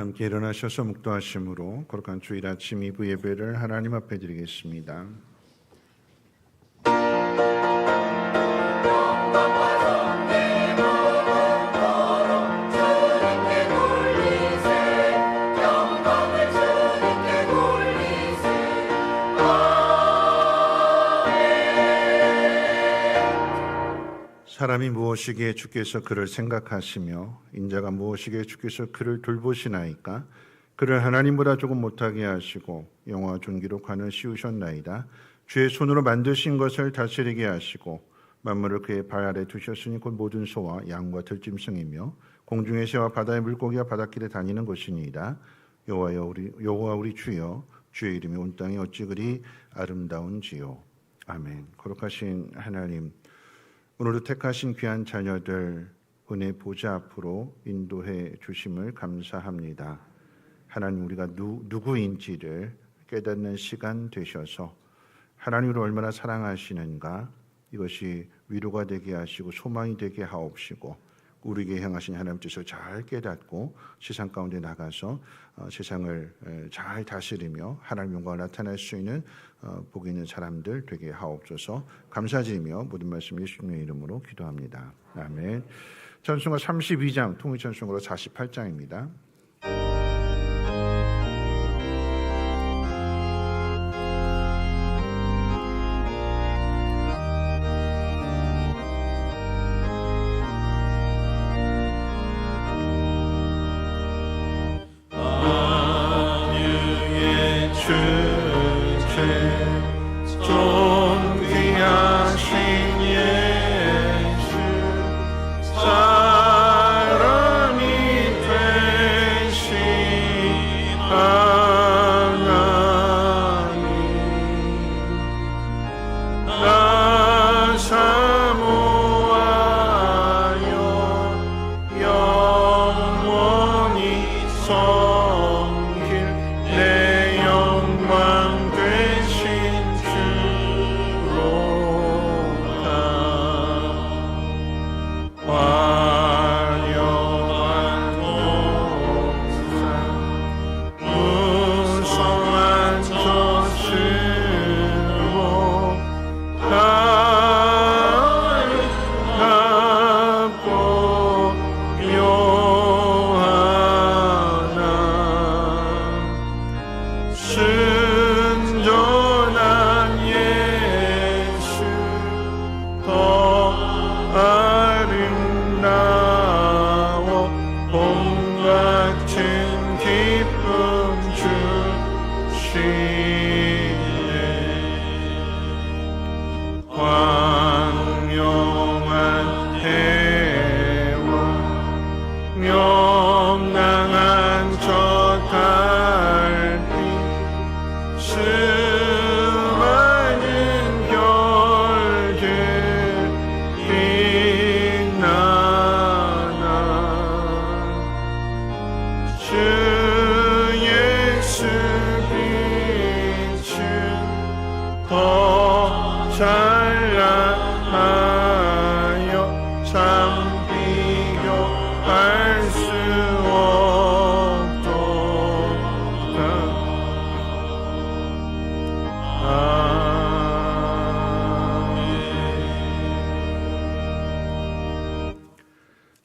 함께 일어나셔서 묵도하심으로 거룩한 주일 아침 2부 예배를 하나님 앞에 드리겠습니다. 사람이 무엇이기에 주께서 그를 생각하시며 인자가 무엇이기에 주께서 그를 돌보시나이까. 그를 하나님보다 조금 못하게 하시고 영화와 존귀로 관을 씌우셨나이다. 주의 손으로 만드신 것을 다스리게 하시고 만물을 그의 발 아래 두셨으니 곧 모든 소와 양과 들짐승이며 공중의 새와 바다의 물고기와 바닷길에 다니는 것이니이다. 여호와 우리 주여, 주의 이름이 온 땅에 어찌 그리 아름다운지요. 아멘. 거룩하신 하나님, 오늘도 택하신 귀한 자녀들 은혜 보좌 앞으로 인도해 주심을 감사합니다. 하나님, 우리가 누구인지를 깨닫는 시간 되셔서 하나님을 얼마나 사랑하시는가, 이것이 위로가 되게 하시고 소망이 되게 하옵시고 우리에게 향하신 하나님 뜻을 잘 깨닫고 세상 가운데 나가서 세상을 잘 다스리며 하나님 영광을 나타낼 수 있는 복 있는 사람들 되게 하옵소서. 감사드리며 모든 말씀 예수님의 이름으로 기도합니다. 아멘. 찬송가 32장 통일찬송가로 48장입니다.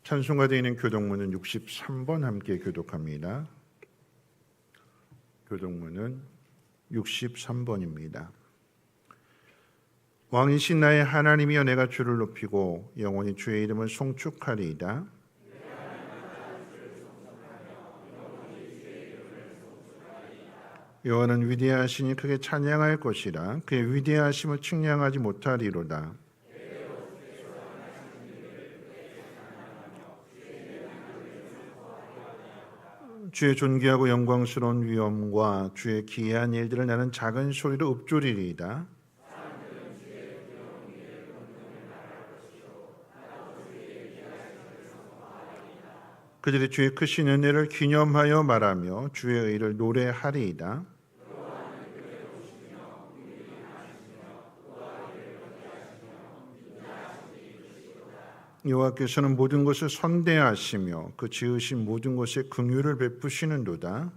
찬송가 되어 있는 교독문은 63번 함께 교독합니다. 교독문은 63번입니다. 왕이신 나의 하나님이여, 내가 주를 높이고 영원히 주의 이름을 송축하리이다. 여호와는 위대하시니 크게 찬양할 것이라. 그의 위대하심을 측량하지 못하리로다. 주의 존귀하고 영광스러운 위엄과 주의 기이한 일들을 나는 작은 소리로 읊조리리이다. 그들이 주의 크신 은혜를 기념하여 말하며 주의 의를 노래하리이다. 여호와께서는 모든 것을 선대하시며 그 지으신 모든 것에 긍휼을 베푸시는도다.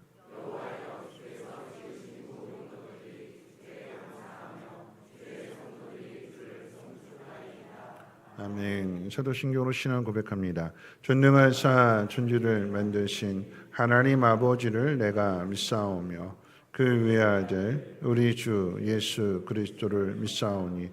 아멘. 사도신경으로 신앙 고백합니다. 전능하사 천지를 만드신 하나님 아버지를 내가 믿사오며 그 외아들 우리 주 예수 그리스도를 믿사오니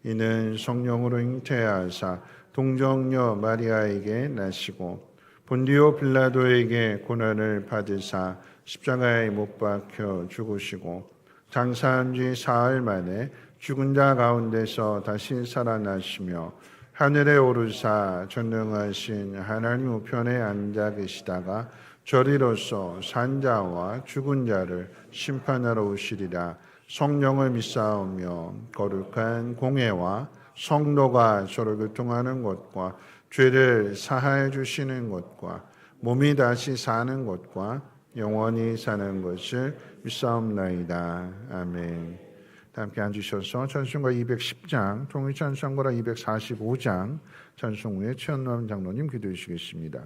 이는 성령으로 잉태하사 동정녀 마리아에게 나시고 본디오 빌라도에게 고난을 받으사 십자가에 못 박혀 죽으시고 장사한 지 사흘 만에 죽은 자 가운데서 다시 살아나시며 하늘에 오르사 전능하신 하나님 우편에 앉아 계시다가 저리로서 산자와 죽은 자를 심판하러 오시리라. 성령을 믿사오며 거룩한 공회와 성도가 서로 교통하는 것과 죄를 사하여 주시는 것과 몸이 다시 사는 것과 영원히 사는 것을 믿사옵나이다. 아멘. 다 함께 앉으셔서 찬송가 210장, 통일찬송가 245장 찬송 후에 최현남 장로님 기도해 주시겠습니다.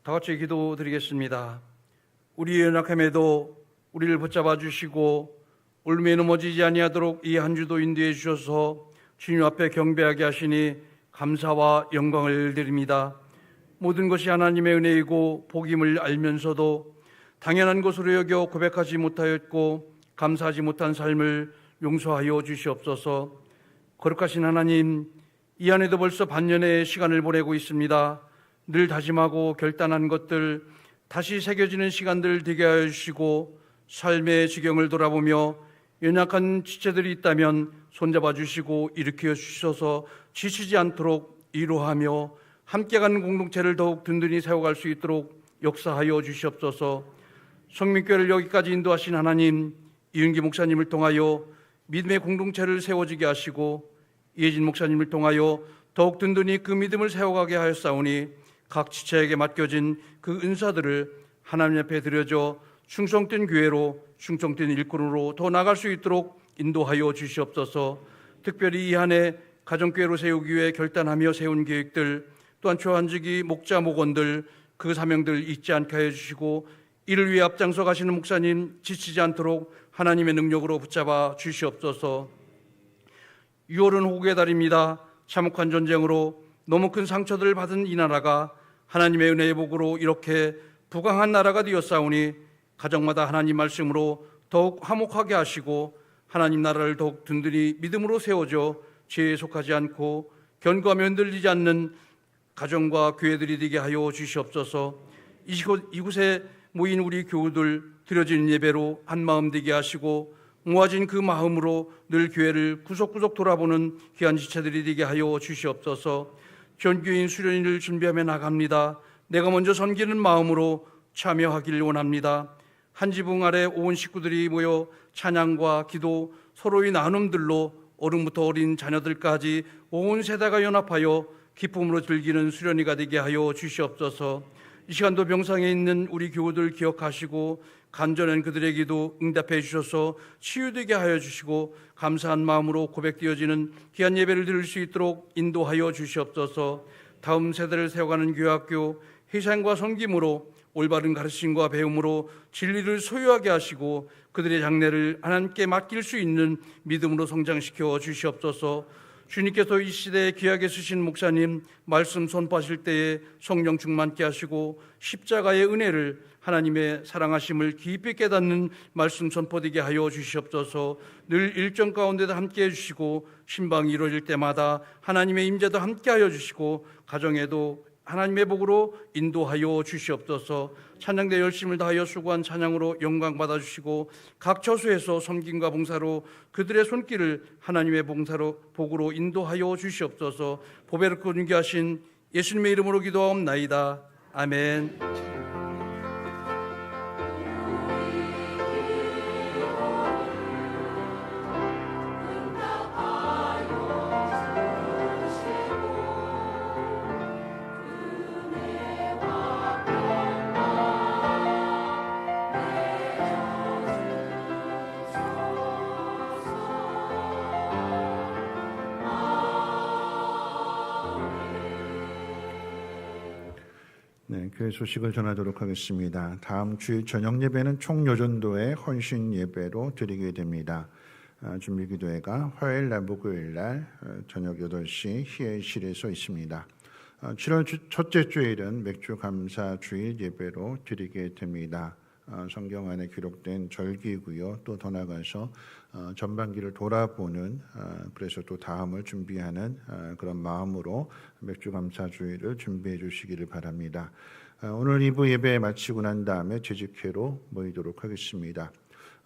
다 같이 기도드리겠습니다. 우리의 연약함에도 우리를 붙잡아 주시고 울음에 넘어지지 아니하도록 이 한 주도 인도해 주셔서 주님 앞에 경배하게 하시니 감사와 영광을 드립니다. 모든 것이 하나님의 은혜이고 복임을 알면서도 당연한 것으로 여겨 고백하지 못하였고 감사하지 못한 삶을 용서하여 주시옵소서. 거룩하신 하나님, 이 안에도 벌써 반년의 시간을 보내고 있습니다. 늘 다짐하고 결단한 것들 다시 새겨지는 시간들 되게 하여 주시고 삶의 지경을 돌아보며 연약한 지체들이 있다면 손잡아 주시고 일으켜 주셔서 지치지 않도록 위로하며 함께 가는 공동체를 더욱 든든히 세워갈 수 있도록 역사하여 주시옵소서. 성민교회를 여기까지 인도하신 하나님, 이은기 목사님을 통하여 믿음의 공동체를 세워지게 하시고 이혜진 목사님을 통하여 더욱 든든히 그 믿음을 세워가게 하였사오니 각 지체에게 맡겨진 그 은사들을 하나님 앞에 드려져 충성된 교회로, 충성된 일꾼으로 더 나아갈 수 있도록 인도하여 주시옵소서. 특별히 이 한 해 가정교회로 세우기 위해 결단하며 세운 계획들, 또한 초한직이 목자 목원들 그 사명들 잊지 않게 해 주시고, 이를 위해 앞장서 가시는 목사님 지치지 않도록 하나님의 능력으로 붙잡아 주시옵소서. 6월은 호국의 달입니다. 참혹한 전쟁으로 너무 큰 상처들을 받은 이 나라가 하나님의 은혜의 복으로 이렇게 부강한 나라가 되었사오니, 가정마다 하나님 말씀으로 더욱 화목하게 하시고 하나님 나라를 더욱 든든히 믿음으로 세워져 죄에 속하지 않고 견고하며 흔들리지 않는 가정과 교회들이 되게 하여 주시옵소서. 이곳에 모인 우리 교우들 드려지는 예배로 한마음 되게 하시고, 모아진 그 마음으로 늘 교회를 구석구석 돌아보는 귀한 지체들이 되게 하여 주시옵소서. 전교인 수련회를 준비하며 나갑니다. 내가 먼저 섬기는 마음으로 참여하기를 원합니다. 한 지붕 아래 온 식구들이 모여 찬양과 기도, 서로의 나눔들로 어른부터 어린 자녀들까지 온 세대가 연합하여 기쁨으로 즐기는 수련회가 되게 하여 주시옵소서. 이 시간도 병상에 있는 우리 교우들 기억하시고 간절한 그들에게도 응답해 주셔서 치유되게 하여 주시고, 감사한 마음으로 고백되어지는 귀한 예배를 드릴 수 있도록 인도하여 주시옵소서. 다음 세대를 세워가는 교학교, 희생과 섬김으로 올바른 가르침과 배움으로 진리를 소유하게 하시고, 그들의 장래를 하나님께 맡길 수 있는 믿음으로 성장시켜 주시옵소서. 주님께서 이 시대에 귀하게 쓰신 목사님 말씀 선포하실 때에 성령 충만케 하시고, 십자가의 은혜를, 하나님의 사랑하심을 깊이 깨닫는 말씀 선포되게 하여 주시옵소서. 늘 일정 가운데도 함께 해주시고, 신방이 이루어질 때마다 하나님의 임재도 함께 하여 주시고, 가정에도 하나님의 복으로 인도하여 주시옵소서. 찬양대 열심을 다하여 수고한 찬양으로 영광 받아주시고, 각 처소에서 섬김과 봉사로 그들의 손길을 하나님의 봉사로 복으로 인도하여 주시옵소서. 보배롭고 존귀하신 예수님의 이름으로 기도하옵나이다. 아멘. 네, 교회 소식을 전하도록 하겠습니다. 다음 주일 저녁 예배는 총여전도의 헌신 예배로 드리게 됩니다. 준비기도회가 화요일 날, 목요일 날 저녁 8시 희애실에서 있습니다. 7월 첫째 주일은 맥주 감사 주일 예배로 드리게 됩니다. 성경 안에 기록된 절기고요. 또 더 나가서 전반기를 돌아보는, 그래서 또 다음을 준비하는 그런 마음으로 맥주 감사 주일을 준비해 주시기를 바랍니다. 오늘 2부 예배 마치고 난 다음에 재직회로 모이도록 하겠습니다.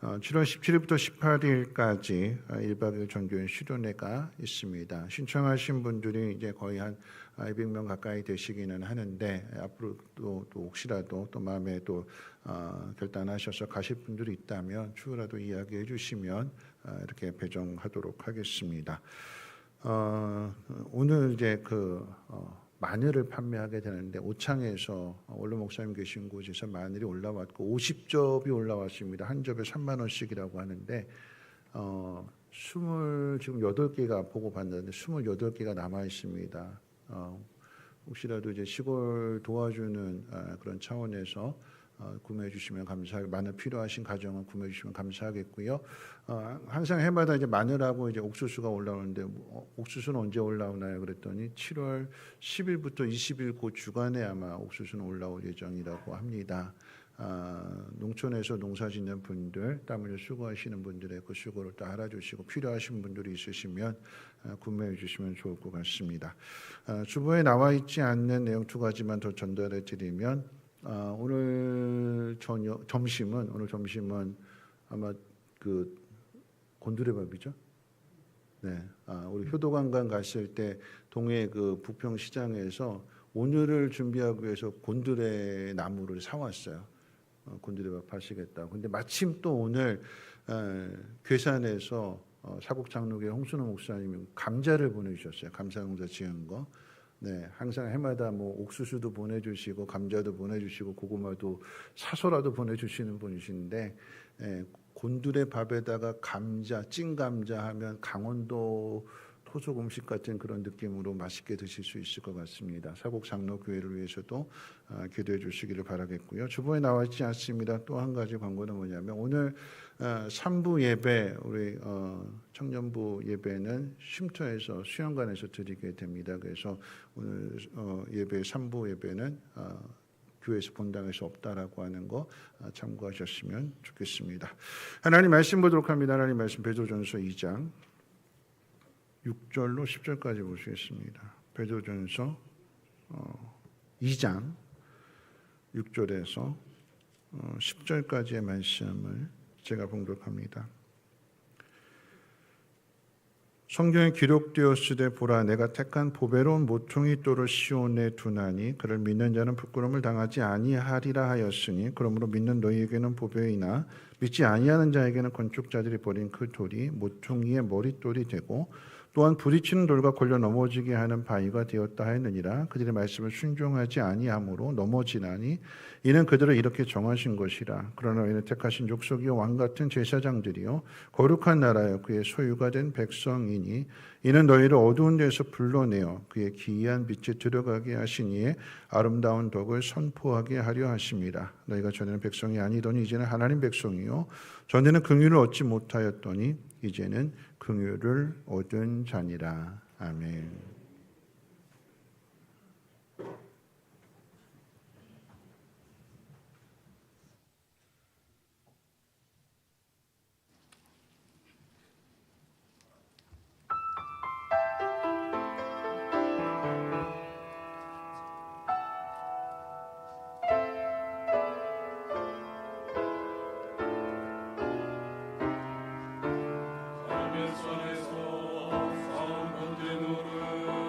7월 17일부터 18일까지 1박 2일 전교인 수련회가 있습니다. 신청하신 분들이 이제 거의 한 200명 가까이 되시기는 하는데, 앞으로 또 혹시라도 또 마음에 또 결단하셔서 가실 분들이 있다면 추후라도 이야기해 주시면 이렇게 배정하도록 하겠습니다. 오늘 이제 마늘을 판매하게 되는데, 오창에서 원로 목사님 계신 곳에서 마늘이 올라왔고 50접이 올라왔습니다. 한 접에 3만 원씩이라고 하는데, 지금 8개가 보고받는데 28개가 남아 있습니다. 혹시라도 이제 시골 도와주는 그런 차원에서 구매해 주시면 마늘 필요하신 가정은 구매해 주시면 감사하겠고요. 항상 해마다 이제 마늘하고 이제 옥수수가 올라오는데, 옥수수는 언제 올라오나요? 그랬더니 7월 10일부터 20일 그 주간에 아마 옥수수는 올라올 예정이라고 합니다. 농촌에서 농사짓는 분들, 땀 흘려 수고하시는 분들의 그 수고를 또 알아주시고, 필요하신 분들이 있으시면 구매해 주시면 좋을 것 같습니다. 주보에 나와 있지 않는 내용 2가지만 더 전달해 드리면, 오늘 점심은 아마 곤드레밥이죠. 네, 우리 효도관광 갔을 때 동해 부평시장에서 오늘을 준비하기 위해서 곤드레 나무를 사왔어요. 곤드레밥 하시겠다고. 근데 마침 또 오늘 괴산에서 사곡장로교회 홍순호 목사님이 감자를 보내주셨어요. 감사농사 지은 거. 네, 항상 해마다 뭐 옥수수도 보내주시고 감자도 보내주시고 고구마도 사서라도 보내주시는 분이신데, 곤드레 밥에다가 감자, 찐 감자 하면 강원도 토속 음식 같은 그런 느낌으로 맛있게 드실 수 있을 것 같습니다. 사곡 장로교회를 위해서도 기도해 주시기를 바라겠고요. 주보에 나와 있지 않습니다. 또 한 가지 광고는 뭐냐면 오늘 3부 예배, 우리 청년부 예배는 쉼터에서 수영관에서 드리게 됩니다. 그래서 오늘 예배 3부 예배는 교회에서 본당에서 없다라고 하는 거 참고하셨으면 좋겠습니다. 하나님 말씀 보도록 합니다. 하나님 말씀 베드로전서 2장 6절로 10절까지 보시겠습니다. 베드로전서 2장 6절에서 10절까지의 말씀을 제가 봉독합니다. 성경에 기록되었으되 보라 내가 택한 보배로운 모퉁이 돌을 시온에 두나니 그를 믿는 자는 부끄러움을 당하지 아니하리라 하였으니 그러므로 믿는 너희에게는 보배이나 믿지 아니하는 자에게는 건축자들이 버린 그 돌이 모퉁이의 머릿돌이 되고 또한 부딪히는 돌과 걸려 넘어지게 하는 바위가 되었다 하였느니라. 그들의 말씀을 순종하지 아니함으로 넘어지나니 이는 그들을 이렇게 정하신 것이라. 그러나 너희는 택하신 족속이요 왕 같은 제사장들이요 거룩한 나라여 그의 소유가 된 백성이니 이는 너희를 어두운 데서 불러내어 그의 기이한 빛에 들어가게 하시니에 아름다운 덕을 선포하게 하려 하심이라. 너희가 전에는 백성이 아니더니 이제는 하나님 백성이요 전에는 긍휼을 얻지 못하였더니 이제는 긍휼을 얻은 자니라. 아멘. 하늘산에서 싸움 번제 노를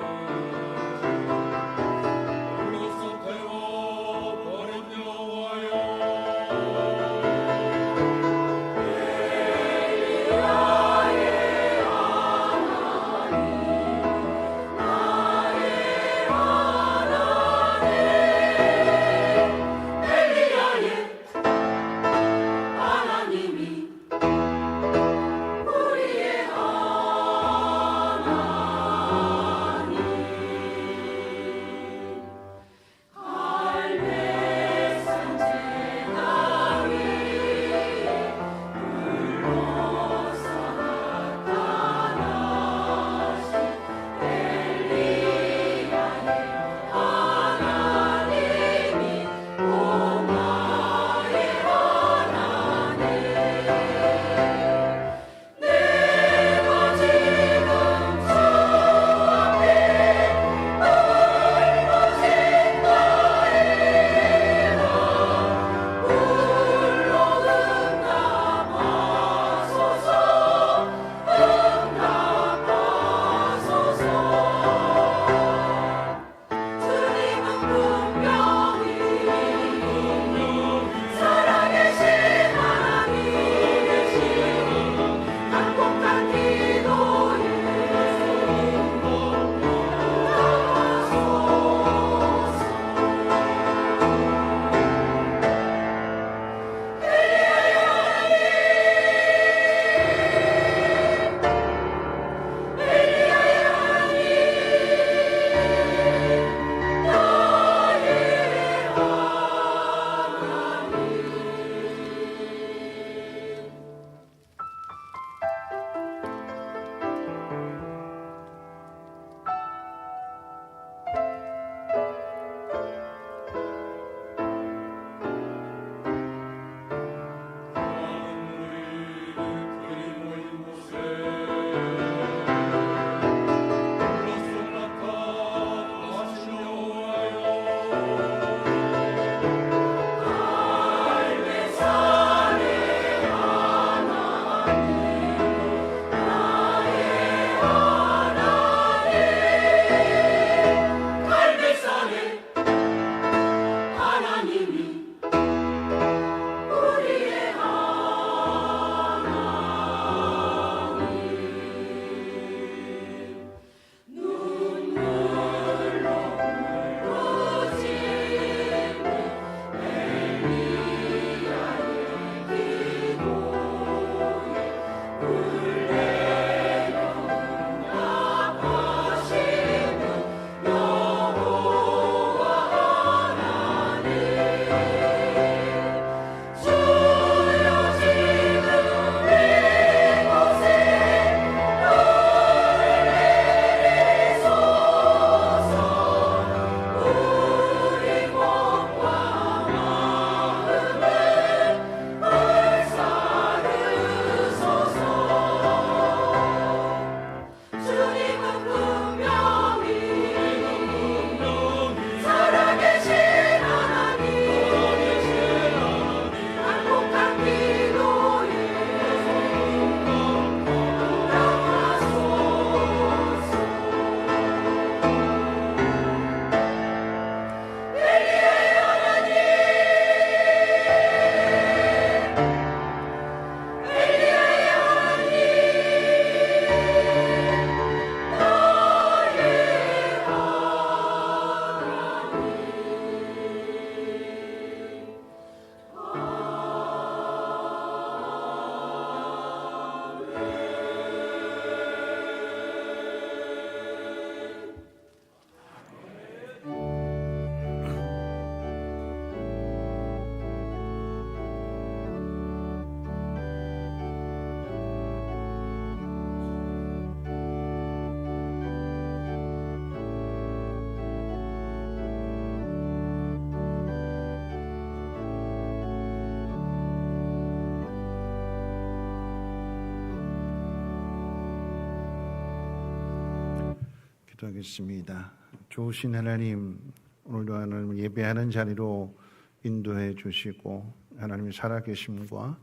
기도하겠습니다. 좋으신 하나님, 오늘도 하나님 예배하는 자리로 인도해 주시고 하나님의 살아계심과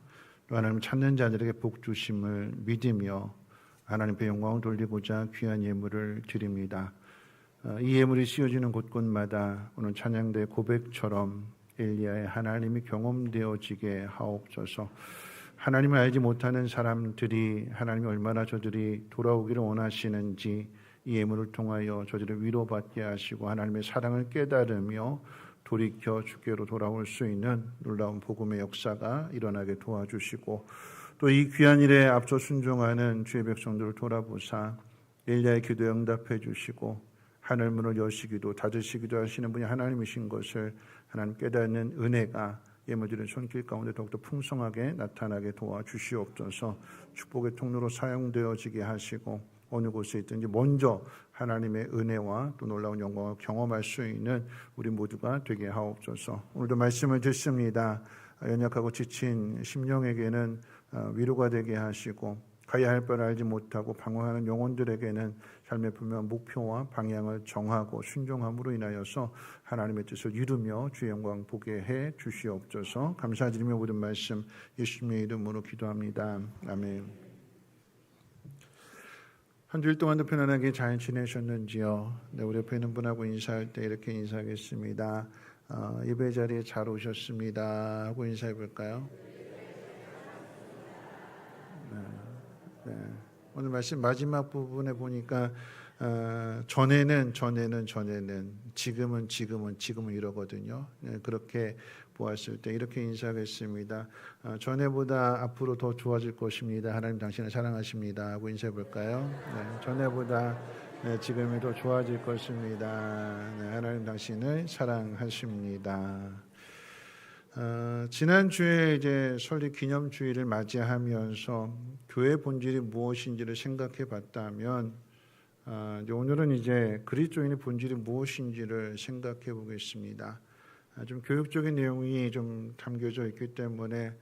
또 하나님 찾는 자들에게 복 주심을 믿으며 하나님께 영광을 돌리고자 귀한 예물을 드립니다. 이 예물이 씌워지는 곳곳마다 오늘 찬양대 고백처럼 엘리야의 하나님이 경험되어지게 하옵소서. 하나님을 알지 못하는 사람들이 하나님이 얼마나 저들이 돌아오기를 원하시는지 이 예물을 통하여 저들을 위로받게 하시고 하나님의 사랑을 깨달으며 돌이켜 주께로 돌아올 수 있는 놀라운 복음의 역사가 일어나게 도와주시고 또 이 귀한 일에 앞서 순종하는 주의 백성들을 돌아보사 엘리야의 기도에 응답해 주시고 하늘문을 여시기도 닫으시기도 하시는 분이 하나님이신 것을 하나님 깨닫는 은혜가 예물드린 손길 가운데 더욱더 풍성하게 나타나게 도와주시옵소서. 축복의 통로로 사용되어지게 하시고 어느 곳에 있든지 먼저 하나님의 은혜와 또 놀라운 영광을 경험할 수 있는 우리 모두가 되게 하옵소서. 오늘도 말씀을 듣습니다. 연약하고 지친 심령에게는 위로가 되게 하시고 가야 할 바를 알지 못하고 방황하는 영혼들에게는 삶의 분명한 목표와 방향을 정하고 순종함으로 인하여서 하나님의 뜻을 이루며 주의 영광 보게 해 주시옵소서. 감사드리며 모든 말씀 예수님의 이름으로 기도합니다. 아멘. 한 주일 동안도 편안하게 잘 지내셨는지요? 네, 우리 옆에 있는 분하고 인사할 때 이렇게 인사하겠습니다. 예배 자리에 잘 오셨습니다 하고 인사해 볼까요? 네. 오늘 말씀 마지막 부분에 보니까 전에는 지금은 이러거든요. 네, 그렇게 보았을 때 이렇게 인사하겠습니다. 전에보다 앞으로 더 좋아질 것입니다. 하나님 당신을 사랑하십니다 하고 인사해 볼까요? 네, 전에보다 지금이 더 좋아질 것입니다. 네, 하나님 당신을 사랑하십니다. 지난주에 이제 설립 기념주일을 맞이하면서 교회 본질이 무엇인지를 생각해 봤다면 오늘은 이제 그리스도인의 본질이 무엇인지를 생각해 보겠습니다. 좀 교육적인 내용이 좀 담겨져 있기 때문에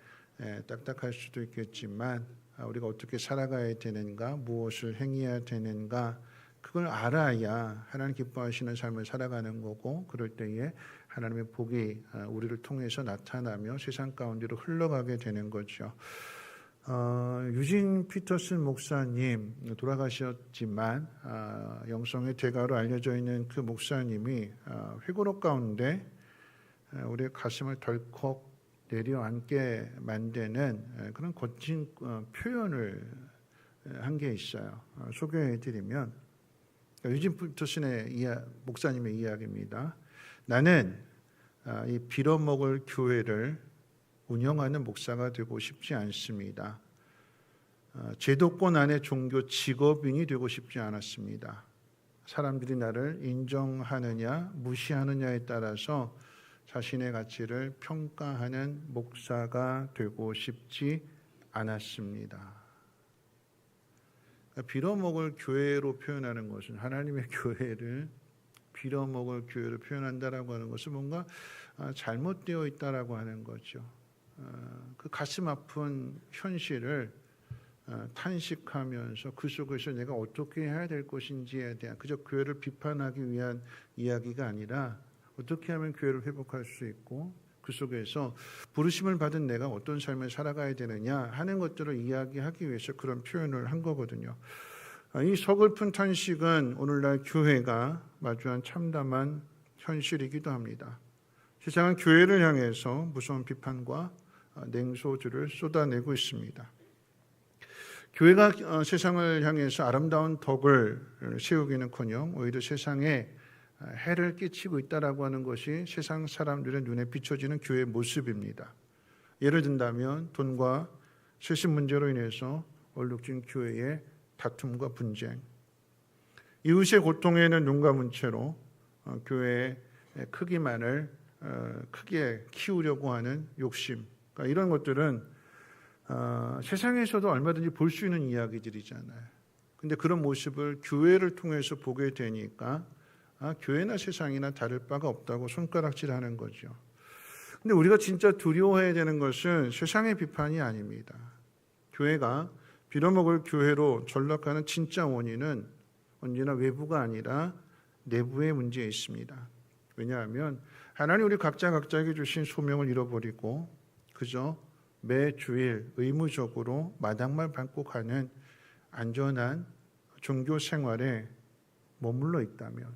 딱딱할 수도 있겠지만 우리가 어떻게 살아가야 되는가, 무엇을 행해야 되는가, 그걸 알아야 하나님 기뻐하시는 삶을 살아가는 거고 그럴 때에 하나님의 복이 우리를 통해서 나타나며 세상 가운데로 흘러가게 되는 거죠. 유진 피터슨 목사님 돌아가셨지만 영성의 대가로 알려져 있는 그 목사님이 회고록 가운데 우리의 가슴을 덜컥 내려앉게 만드는 그런 거친 표현을 한 게 있어요. 소개해드리면 유진 피터슨의 목사님의 이야기입니다. 나는 이 빌어먹을 교회를 운영하는 목사가 되고 싶지 않습니다. 제도권 안의 종교 직업인이 되고 싶지 않았습니다. 사람들이 나를 인정하느냐 무시하느냐에 따라서 자신의 가치를 평가하는 목사가 되고 싶지 않았습니다. 빌어먹을 교회로 표현하는 것은 하나님의 교회를 빌어먹을 교회로 표현한다라고 하는 것은 뭔가 잘못되어 있다라고 하는 거죠. 그 가슴 아픈 현실을 탄식하면서 그 속에서 내가 어떻게 해야 될 것인지에 대한 그저 교회를 비판하기 위한 이야기가 아니라 어떻게 하면 교회를 회복할 수 있고 그 속에서 부르심을 받은 내가 어떤 삶을 살아가야 되느냐 하는 것들을 이야기하기 위해서 그런 표현을 한 거거든요. 이 서글픈 탄식은 오늘날 교회가 마주한 참담한 현실이기도 합니다. 세상은 교회를 향해서 무서운 비판과 냉소주를 쏟아내고 있습니다. 교회가 세상을 향해서 아름다운 덕을 세우기는커녕 오히려 세상에 해를 끼치고 있다라고 하는 것이 세상 사람들의 눈에 비춰지는 교회의 모습입니다. 예를 든다면 돈과 세습 문제로 인해서 얼룩진 교회의 다툼과 분쟁, 이웃의 고통에는 눈 감은 채로 교회의 크기만을 크게 키우려고 하는 욕심, 그러니까 이런 것들은 세상에서도 얼마든지 볼 수 있는 이야기들이잖아요. 근데 그런 모습을 교회를 통해서 보게 되니까 교회나 세상이나 다를 바가 없다고 손가락질하는 거죠. 근데 우리가 진짜 두려워해야 되는 것은 세상의 비판이 아닙니다. 교회가 빌어먹을 교회로 전락하는 진짜 원인은 언제나 외부가 아니라 내부의 문제에 있습니다. 왜냐하면 하나님 우리 각자에게 주신 소명을 잃어버리고 그저 매 주일 의무적으로 마당만 밟고 가는 안전한 종교 생활에 머물러 있다면,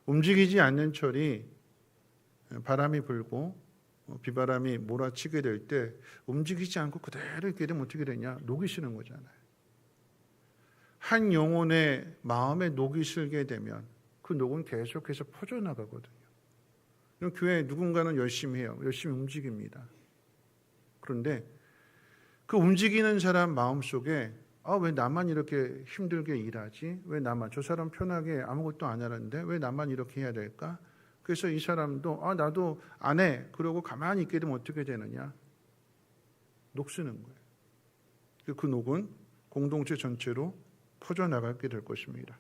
움직이지 않는 철이 바람이 불고 비바람이 몰아치게 될 때 움직이지 않고 그대로 있게 되면 어떻게 되냐? 녹이 슬는 거잖아요. 한 영혼의 마음에 녹이 슬게 되면 그 녹은 계속해서 퍼져나가거든요. 교회 누군가는 열심히 해요. 열심히 움직입니다. 그런데 그 움직이는 사람 마음속에 왜 나만 이렇게 힘들게 일하지? 왜 나만, 저 사람 편하게 아무것도 안 하는데 왜 나만 이렇게 해야 될까? 그래서 이 사람도 나도 안 해. 그러고 가만히 있게 되면 어떻게 되느냐? 녹쓰는 거예요. 그 녹은 공동체 전체로 퍼져나가게 될 것입니다.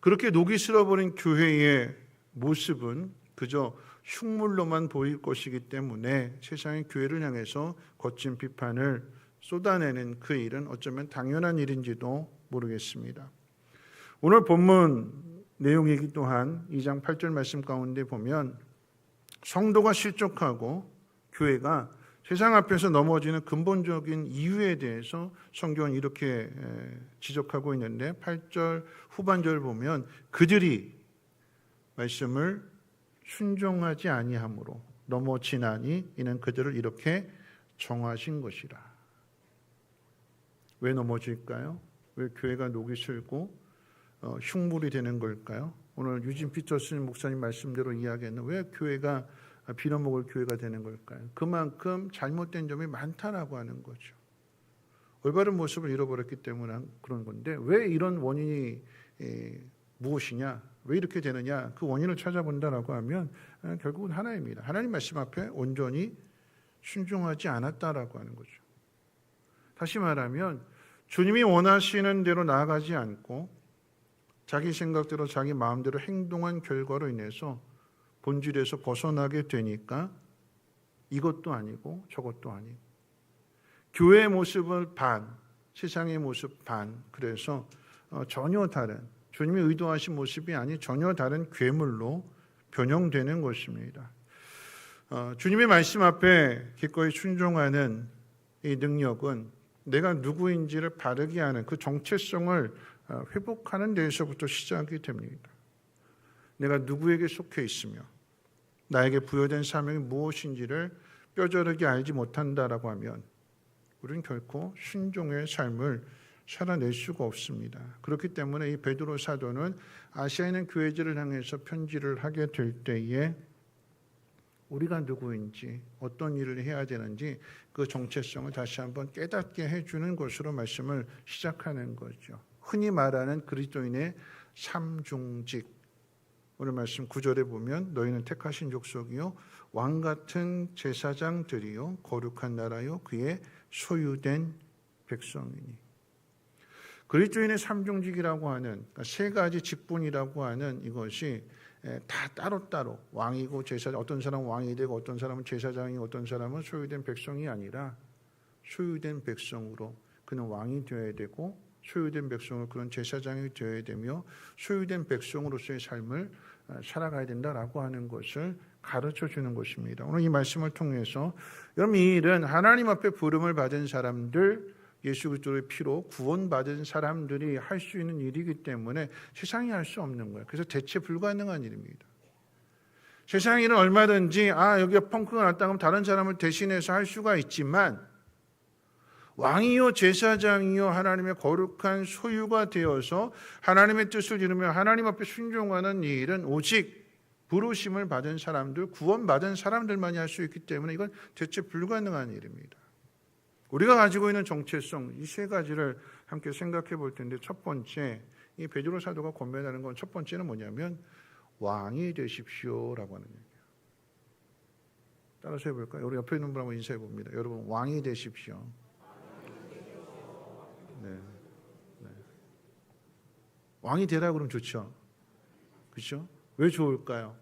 그렇게 녹이 슬어버린 교회의 모습은 그저 흉물로만 보일 것이기 때문에 세상의 교회를 향해서 거친 비판을 쏟아내는 그 일은 어쩌면 당연한 일인지도 모르겠습니다. 오늘 본문 내용이기도 한 2장 8절 말씀 가운데 보면 성도가 실족하고 교회가 세상 앞에서 넘어지는 근본적인 이유에 대해서 성경은 이렇게 지적하고 있는데 8절 후반절 보면 그들이 말씀을 순종하지 아니함으로 넘어지나니 이는 그들을 이렇게 정하신 것이라. 왜 넘어질까요? 왜 교회가 녹이 슬고 흉물이 되는 걸까요? 오늘 유진 피터슨 목사님 말씀대로 이야기했는 왜 교회가 빌어먹을 교회가 되는 걸까요? 그만큼 잘못된 점이 많다라고 하는 거죠. 올바른 모습을 잃어버렸기 때문에 그런 건데 왜 이런 원인이 무엇이냐? 왜 이렇게 되느냐? 그 원인을 찾아본다라고 하면 결국은 하나입니다. 하나님 말씀 앞에 온전히 순종하지 않았다라고 하는 거죠. 다시 말하면 주님이 원하시는 대로 나아가지 않고 자기 생각대로 자기 마음대로 행동한 결과로 인해서 본질에서 벗어나게 되니까 이것도 아니고 저것도 아니고 교회의 모습을 반, 세상의 모습 반, 그래서 전혀 다른 주님이 의도하신 모습이 아닌 전혀 다른 괴물로 변형되는 것입니다. 주님의 말씀 앞에 기꺼이 순종하는 이 능력은 내가 누구인지를 바르게 하는 그 정체성을 회복하는 데에서부터 시작이 됩니다. 내가 누구에게 속해 있으며 나에게 부여된 사명이 무엇인지를 뼈저리게 알지 못한다라고 하면 우리는 결코 순종의 삶을 살아낼 수가 없습니다. 그렇기 때문에 이 베드로 사도는 아시아에 있는 교회들을 향해서 편지를 하게 될 때에 우리가 누구인지 어떤 일을 해야 되는지 그 정체성을 다시 한번 깨닫게 해주는 것으로 말씀을 시작하는 거죠. 흔히 말하는 그리스도인의 삼중직. 오늘 말씀 9절에 보면 너희는 택하신 족속이요 왕같은 제사장들이요 거룩한 나라요 그의 소유된 백성이니. 그리스도인의 삼중직이라고 하는 그러니까 세 가지 직분이라고 하는 이것이 다 따로따로 왕이고 제사장, 어떤 사람은 왕이 되고 어떤 사람은 제사장이고 어떤 사람은 소유된 백성이 아니라 소유된 백성으로 그는 왕이 되어야 되고 소유된 백성으로 그런 제사장이 되어야 되며 소유된 백성으로서의 삶을 살아가야 된다라고 하는 것을 가르쳐 주는 것입니다. 오늘 이 말씀을 통해서 여러분 이 일은 하나님 앞에 부름을 받은 사람들 예수 그리스도의 피로 구원받은 사람들이 할 수 있는 일이기 때문에 세상이 할 수 없는 거예요. 그래서 대체 불가능한 일입니다. 세상 일은 얼마든지 여기가 펑크가 났다 하면 다른 사람을 대신해서 할 수가 있지만 왕이요 제사장이요 하나님의 거룩한 소유가 되어서 하나님의 뜻을 이루며 하나님 앞에 순종하는 이 일은 오직 부르심을 받은 사람들, 구원받은 사람들만이 할 수 있기 때문에 이건 대체 불가능한 일입니다. 우리가 가지고 있는 정체성 이 세 가지를 함께 생각해 볼 텐데 첫 번째 이 베드로 사도가 권면하는 건 첫 번째는 뭐냐면 왕이 되십시오라고 하는 얘기예요. 따라서 해볼까요? 우리 옆에 있는 분 한번 인사해 봅니다. 여러분 왕이 되십시오. 네. 왕이 되라 그러면 좋죠. 그렇죠? 왜 좋을까요?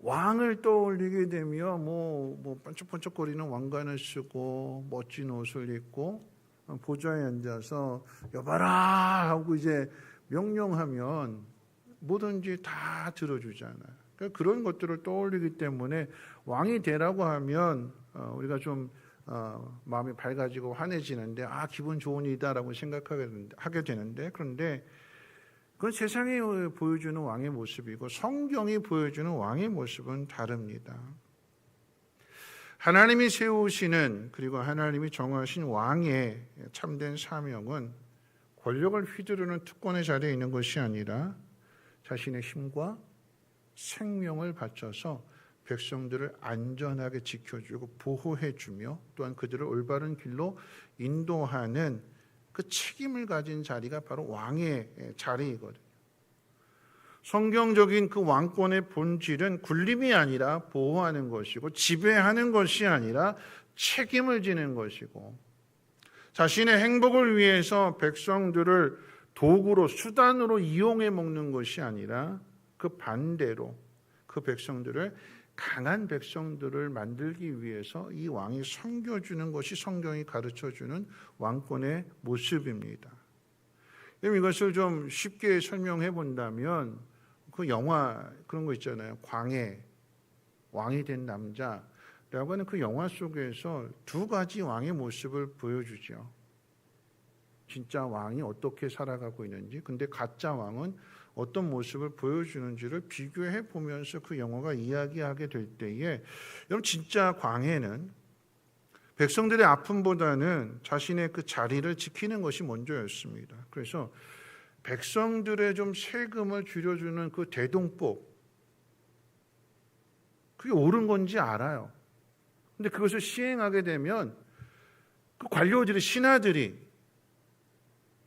왕을 떠올리게 되면 뭐 번쩍번쩍거리는 왕관을 쓰고 멋진 옷을 입고 보좌에 앉아서 여봐라 하고 이제 명령하면 뭐든지 다 들어주잖아요. 그러니까 그런 것들을 떠올리기 때문에 왕이 되라고 하면 우리가 좀 마음이 밝아지고 환해지는데 기분 좋은 일이다라고 생각하게 되는데, 그런데 그건 세상이 보여주는 왕의 모습이고 성경이 보여주는 왕의 모습은 다릅니다. 하나님이 세우시는, 그리고 하나님이 정하신 왕의 참된 사명은 권력을 휘두르는 특권의 자리에 있는 것이 아니라 자신의 힘과 생명을 바쳐서 백성들을 안전하게 지켜주고 보호해주며 또한 그들을 올바른 길로 인도하는 그 책임을 가진 자리가 바로 왕의 자리이거든요. 성경적인 그 왕권의 본질은 군림이 아니라 보호하는 것이고, 지배하는 것이 아니라 책임을 지는 것이고, 자신의 행복을 위해서 백성들을 도구로, 수단으로 이용해 먹는 것이 아니라 그 반대로 그 백성들을, 강한 백성들을 만들기 위해서 이 왕이 섬겨주는 것이 성경이 가르쳐주는 왕권의 모습입니다. 그럼 이것을 좀 쉽게 설명해 본다면, 그 영화 그런 거 있잖아요. 광해, 왕이 된 남자라고 하는 그 영화 속에서 두 가지 왕의 모습을 보여주죠. 진짜 왕이 어떻게 살아가고 있는지, 근데 가짜 왕은 어떤 모습을 보여주는지를 비교해 보면서 그 영화가 이야기하게 될 때에, 여러분 진짜 광해는 백성들의 아픔보다는 자신의 그 자리를 지키는 것이 먼저였습니다. 그래서 백성들의 좀 세금을 줄여주는 그 대동법, 그게 옳은 건지 알아요. 근데 그것을 시행하게 되면 그 관료들이, 신하들이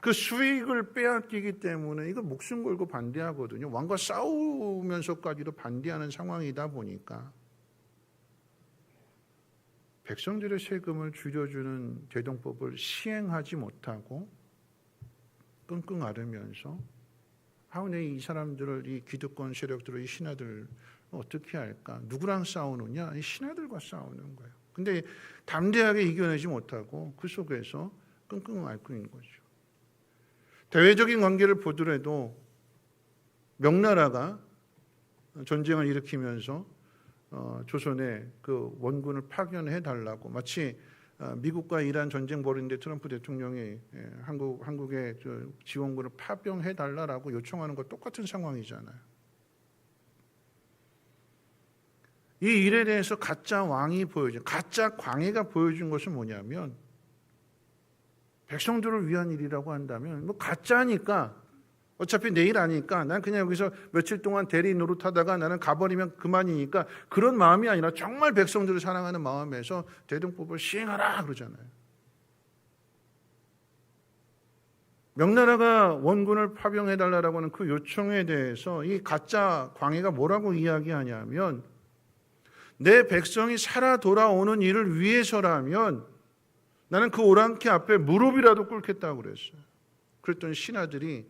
그 수익을 빼앗기기 때문에 이걸 목숨 걸고 반대하거든요. 왕과 싸우면서까지도 반대하는 상황이다 보니까 백성들의 세금을 줄여주는 대동법을 시행하지 못하고 끙끙 앓으면서 하운에 이 사람들을, 이 기득권 세력들을, 이 신하들을 어떻게 할까? 누구랑 싸우느냐? 이 신하들과 싸우는 거예요. 근데 담대하게 이겨내지 못하고 그 속에서 끙끙 앓고 있는 거죠. 대외적인 관계를 보더라도 명나라가 전쟁을 일으키면서 조선에 그 원군을 파견해 달라고, 마치 미국과 이란 전쟁 벌이는데 트럼프 대통령이 한국의 지원군을 파병해 달라고 요청하는 것 똑같은 상황이잖아요. 이 일에 대해서 가짜 왕이 보여준, 가짜 광해가 보여준 것은 뭐냐면, 백성들을 위한 일이라고 한다면 뭐 가짜니까 어차피 내일 아니까 난 그냥 여기서 며칠 동안 대리 노릇하다가 나는 가버리면 그만이니까, 그런 마음이 아니라 정말 백성들을 사랑하는 마음에서 대동법을 시행하라 그러잖아요. 명나라가 원군을 파병해달라고 하는 그 요청에 대해서 이 가짜 광해가 뭐라고 이야기하냐면, 내 백성이 살아 돌아오는 일을 위해서라면 나는 그 오랑캐 앞에 무릎이라도 꿇겠다고 그랬어요. 그랬더니 신하들이,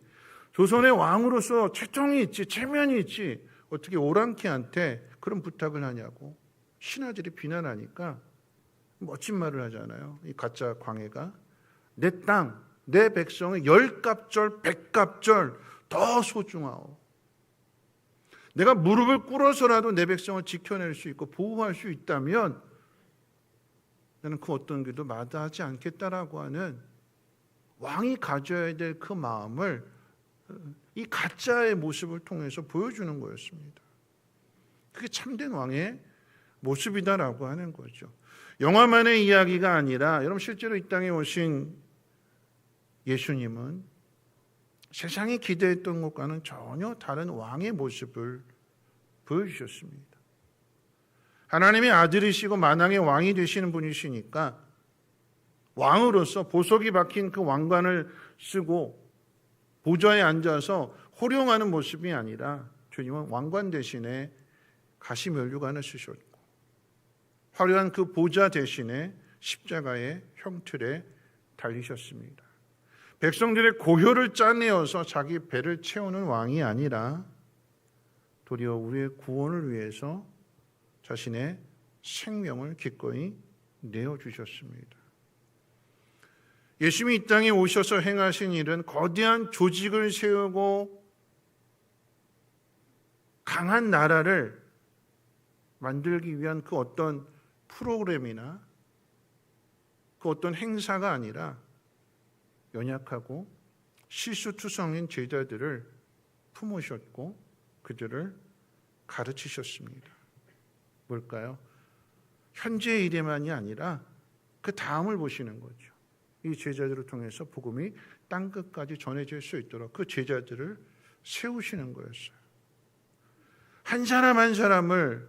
조선의 왕으로서 채통이 있지, 체면이 있지, 어떻게 오랑캐한테 그런 부탁을 하냐고 신하들이 비난하니까 멋진 말을 하잖아요. 이 가짜 광해가, 내 땅, 내 백성의 10갑절, 100갑절 더 소중하오. 내가 무릎을 꿇어서라도 내 백성을 지켜낼 수 있고 보호할 수 있다면 나는 그 어떤 길도 마다하지 않겠다라고 하는 왕이 가져야 될 그 마음을 이 가짜의 모습을 통해서 보여주는 거였습니다. 그게 참된 왕의 모습이다라고 하는 거죠. 영화만의 이야기가 아니라, 여러분 실제로 이 땅에 오신 예수님은 세상이 기대했던 것과는 전혀 다른 왕의 모습을 보여주셨습니다. 하나님의 아들이시고 만왕의 왕이 되시는 분이시니까 왕으로서 보석이 박힌 그 왕관을 쓰고 보좌에 앉아서 호령하는 모습이 아니라, 주님은 왕관 대신에 가시면류관을 쓰셨고 화려한 그 보좌 대신에 십자가의 형틀에 달리셨습니다. 백성들의 고혈을 짜내어서 자기 배를 채우는 왕이 아니라 도리어 우리의 구원을 위해서 자신의 생명을 기꺼이 내어주셨습니다. 예수님이 이 땅에 오셔서 행하신 일은 거대한 조직을 세우고 강한 나라를 만들기 위한 그 어떤 프로그램이나 그 어떤 행사가 아니라 연약하고 실수투성인 제자들을 품으셨고 그들을 가르치셨습니다. 뭘까요? 현재의 일에만이 아니라 그 다음을 보시는 거죠. 이 제자들을 통해서 복음이 땅끝까지 전해질 수 있도록 그 제자들을 세우시는 거였어요. 한 사람 한 사람을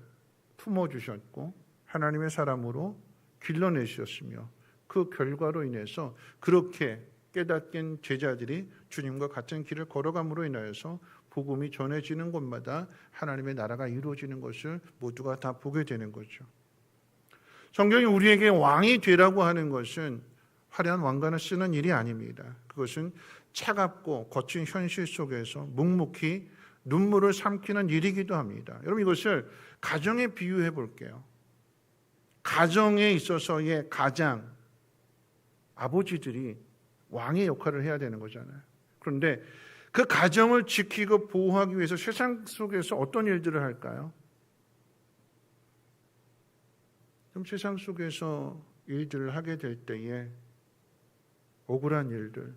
품어주셨고 하나님의 사람으로 길러내셨으며 그 결과로 인해서 그렇게 깨닫긴 제자들이 주님과 같은 길을 걸어감으로 인하여서 복음이 전해지는 곳마다 하나님의 나라가 이루어지는 것을 모두가 다 보게 되는 거죠. 성경이 우리에게 왕이 되라고 하는 것은 화려한 왕관을 쓰는 일이 아닙니다. 그것은 차갑고 거친 현실 속에서 묵묵히 눈물을 삼키는 일이기도 합니다. 여러분 이것을 가정에 비유해 볼게요. 가정에 있어서의 가장 아버지들이 왕의 역할을 해야 되는 거잖아요. 그런데 그 가정을 지키고 보호하기 위해서 세상 속에서 어떤 일들을 할까요? 좀 세상 속에서 일들을 하게 될 때에 억울한 일들,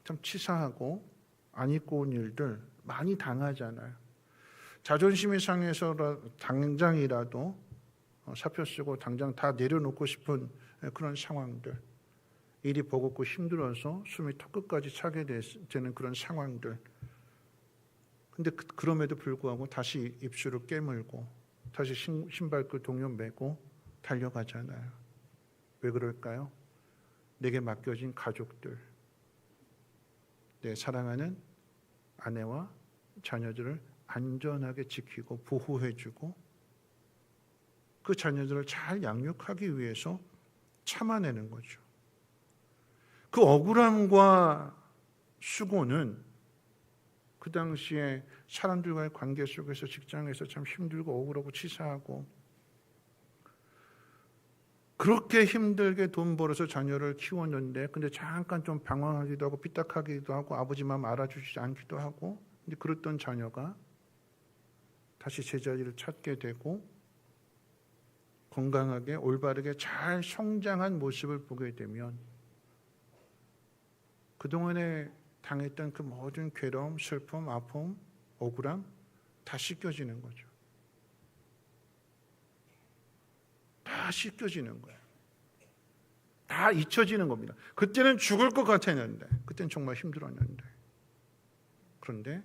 참 치사하고 안 입고 온 일들 많이 당하잖아요. 자존심이 상해서 당장이라도 사표 쓰고 당장 다 내려놓고 싶은 그런 상황들, 일이 버겁고 힘들어서 숨이 턱끝까지 차게 되는 그런 상황들. 근데 그럼에도 불구하고 다시 입술을 깨물고 다시 신발끈 동요 매고 달려가잖아요. 왜 그럴까요? 내게 맡겨진 가족들, 내 사랑하는 아내와 자녀들을 안전하게 지키고 보호해주고 그 자녀들을 잘 양육하기 위해서 참아내는 거죠. 그 억울함과 수고는 그 당시에 사람들과의 관계 속에서 직장에서 참 힘들고 억울하고 치사하고 그렇게 힘들게 돈 벌어서 자녀를 키웠는데 근데 잠깐 좀 방황하기도 하고 삐딱하기도 하고 아버지 마음 알아주지 않기도 하고 근데 그랬던 자녀가 다시 제자리를 찾게 되고 건강하게 올바르게 잘 성장한 모습을 보게 되면 그동안에 당했던 그 모든 괴로움, 슬픔, 아픔, 억울함 다 씻겨지는 거죠. 다 씻겨지는 거예요. 다 잊혀지는 겁니다. 그때는 죽을 것 같았는데, 그때는 정말 힘들었는데. 그런데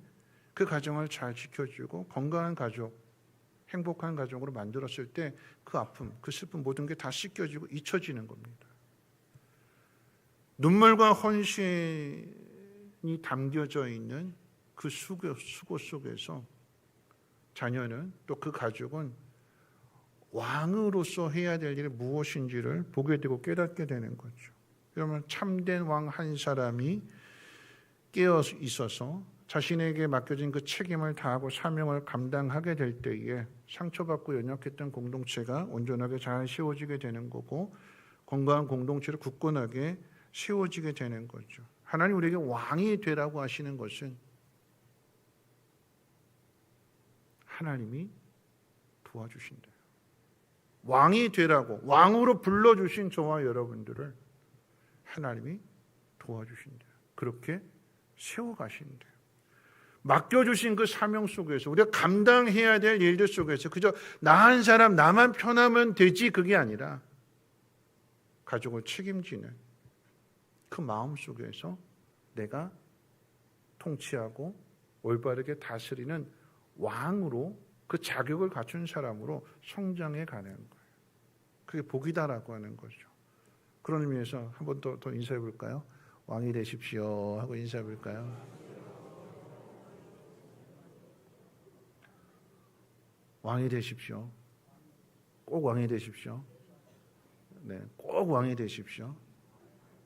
그 가정을 잘 지켜주고 건강한 가족, 행복한 가족으로 만들었을 때 그 아픔, 그 슬픔 모든 게 다 씻겨지고 잊혀지는 겁니다. 눈물과 헌신이 담겨져 있는 그 수고 속에서 자녀는 또 그 가족은 왕으로서 해야 될 일이 무엇인지를 보게 되고 깨닫게 되는 거죠. 그러면 참된 왕 한 사람이 깨어 있어서 자신에게 맡겨진 그 책임을 다하고 사명을 감당하게 될 때에 상처받고 연약했던 공동체가 온전하게 잘 세워지게 되는 거고 건강한 공동체를 굳건하게 세워지게 되는 거죠. 하나님 우리에게 왕이 되라고 하시는 것은 하나님이 도와주신다. 왕이 되라고 왕으로 불러주신 저와 여러분들을 하나님이 도와주신다. 그렇게 세워가신다. 맡겨주신 그 사명 속에서 우리가 감당해야 될 일들 속에서 그저 나 한 사람 나만 편하면 되지 그게 아니라 가족을 책임지는 그 마음 속에서 내가 통치하고 올바르게 다스리는 왕으로 그 자격을 갖춘 사람으로 성장해 가는 거예요. 그게 복이다라고 하는 거죠. 그런 의미에서 한 번 더 인사해 볼까요? 왕이 되십시오 하고 인사해 볼까요? 왕이 되십시오. 꼭 왕이 되십시오. 네, 꼭 왕이 되십시오.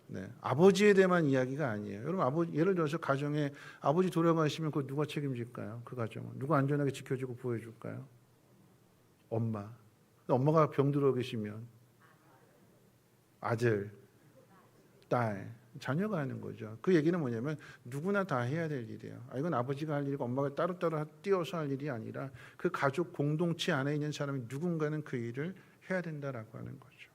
네, 아버지에 대한 이야기가 아니에요. 여러분, 예를 들어서 가정에 아버지 돌아가시면 그거 누가 책임질까요? 그 가정은 누가 안전하게 지켜주고 보호해줄까요? 엄마. 엄마가 병들어 계시면 아들. 딸, 자녀가 하는 거죠. 그 얘기는 뭐냐면 누구나 다 해야 될 일이에요. 이건 아버지가 할 일이고 엄마가 따로따로 띄어서 할 일이 아니라 그 가족 공동체 안에 있는 사람이 누군가는 그 일을 해야 된다라고 하는 거죠.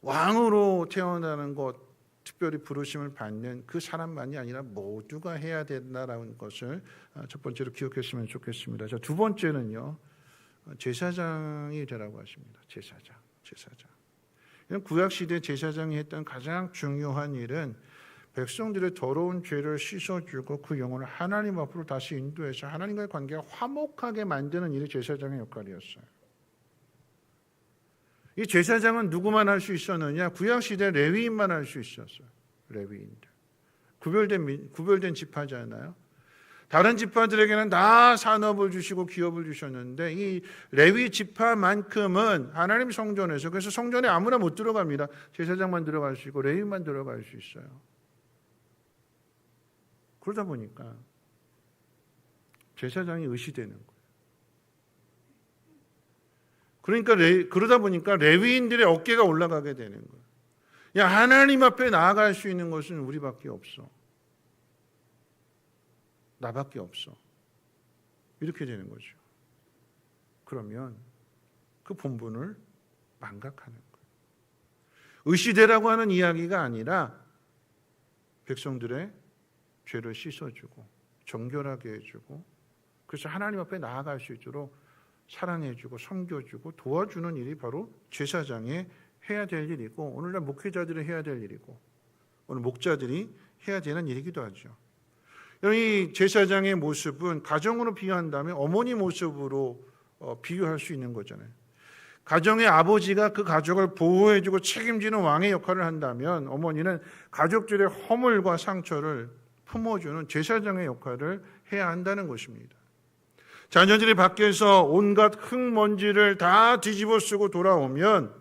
왕으로 태어나는 것, 특별히 부르심을 받는 그 사람만이 아니라 모두가 해야 된다라는 것을 첫 번째로 기억했으면 좋겠습니다. 자, 두 번째는요, 제사장이 되라고 하십니다. 제사장. 구약 시대 제사장이 했던 가장 중요한 일은 백성들의 더러운 죄를 씻어주고 그 영혼을 하나님 앞으로 다시 인도해서 하나님과의 관계가 화목하게 만드는 일이 제사장의 역할이었어요. 이 제사장은 누구만 할 수 있었느냐? 구약 시대 레위인만 할 수 있었어요. 레위인들. 구별된 지파잖아요. 다른 지파들에게는 다 산업을 주시고 기업을 주셨는데 이 레위 지파만큼은 하나님 성전에서, 그래서 성전에 아무나 못 들어갑니다. 제사장만 들어갈 수 있고 레위만 들어갈 수 있어요. 그러다 보니까 제사장이 의시되는 거예요. 그러다 보니까 레위인들의 어깨가 올라가게 되는 거예요. 야, 하나님 앞에 나아갈 수 있는 것은 우리밖에 없어. 나밖에 없어. 이렇게 되는 거죠. 그러면 그 본분을 망각하는 거예요. 의시되라고 하는 이야기가 아니라 백성들의 죄를 씻어주고 정결하게 해주고 그래서 하나님 앞에 나아갈 수 있도록 사랑해주고 섬겨주고 도와주는 일이 바로 제사장의 해야 될 일이고 오늘날 목회자들이 해야 될 일이고 오늘 목자들이 해야 되는 일이기도 하죠. 이 제사장의 모습은 가정으로 비유한다면 어머니 모습으로 비유할 수 있는 거잖아요. 가정의 아버지가 그 가족을 보호해주고 책임지는 왕의 역할을 한다면 어머니는 가족들의 허물과 상처를 품어주는 제사장의 역할을 해야 한다는 것입니다. 자녀들이 밖에서 온갖 흙먼지를 다 뒤집어 쓰고 돌아오면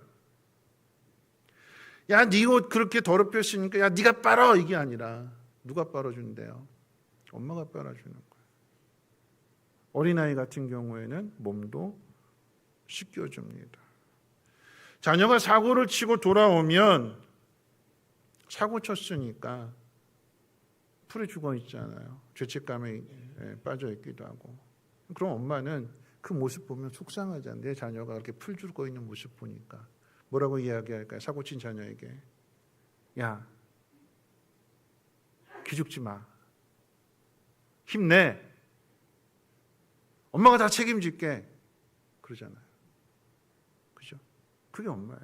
야, 네 옷 그렇게 더럽혔으니까 야, 네가 빨아, 이게 아니라 누가 빨아준대요? 엄마가 빨아주는 거예요. 어린아이 같은 경우에는 몸도 씻겨줍니다. 자녀가 사고를 치고 돌아오면 사고 쳤으니까 풀에 죽어 있잖아요. 죄책감에 빠져 있기도 하고. 그럼 엄마는 그 모습 보면 속상하잖아요. 내 자녀가 그렇게 풀 죽어 있는 모습 보니까. 뭐라고 이야기할까요? 사고 친 자녀에게. 야, 기죽지 마. 힘내. 엄마가 다 책임질게. 그러잖아요. 그죠? 그게 엄마예요.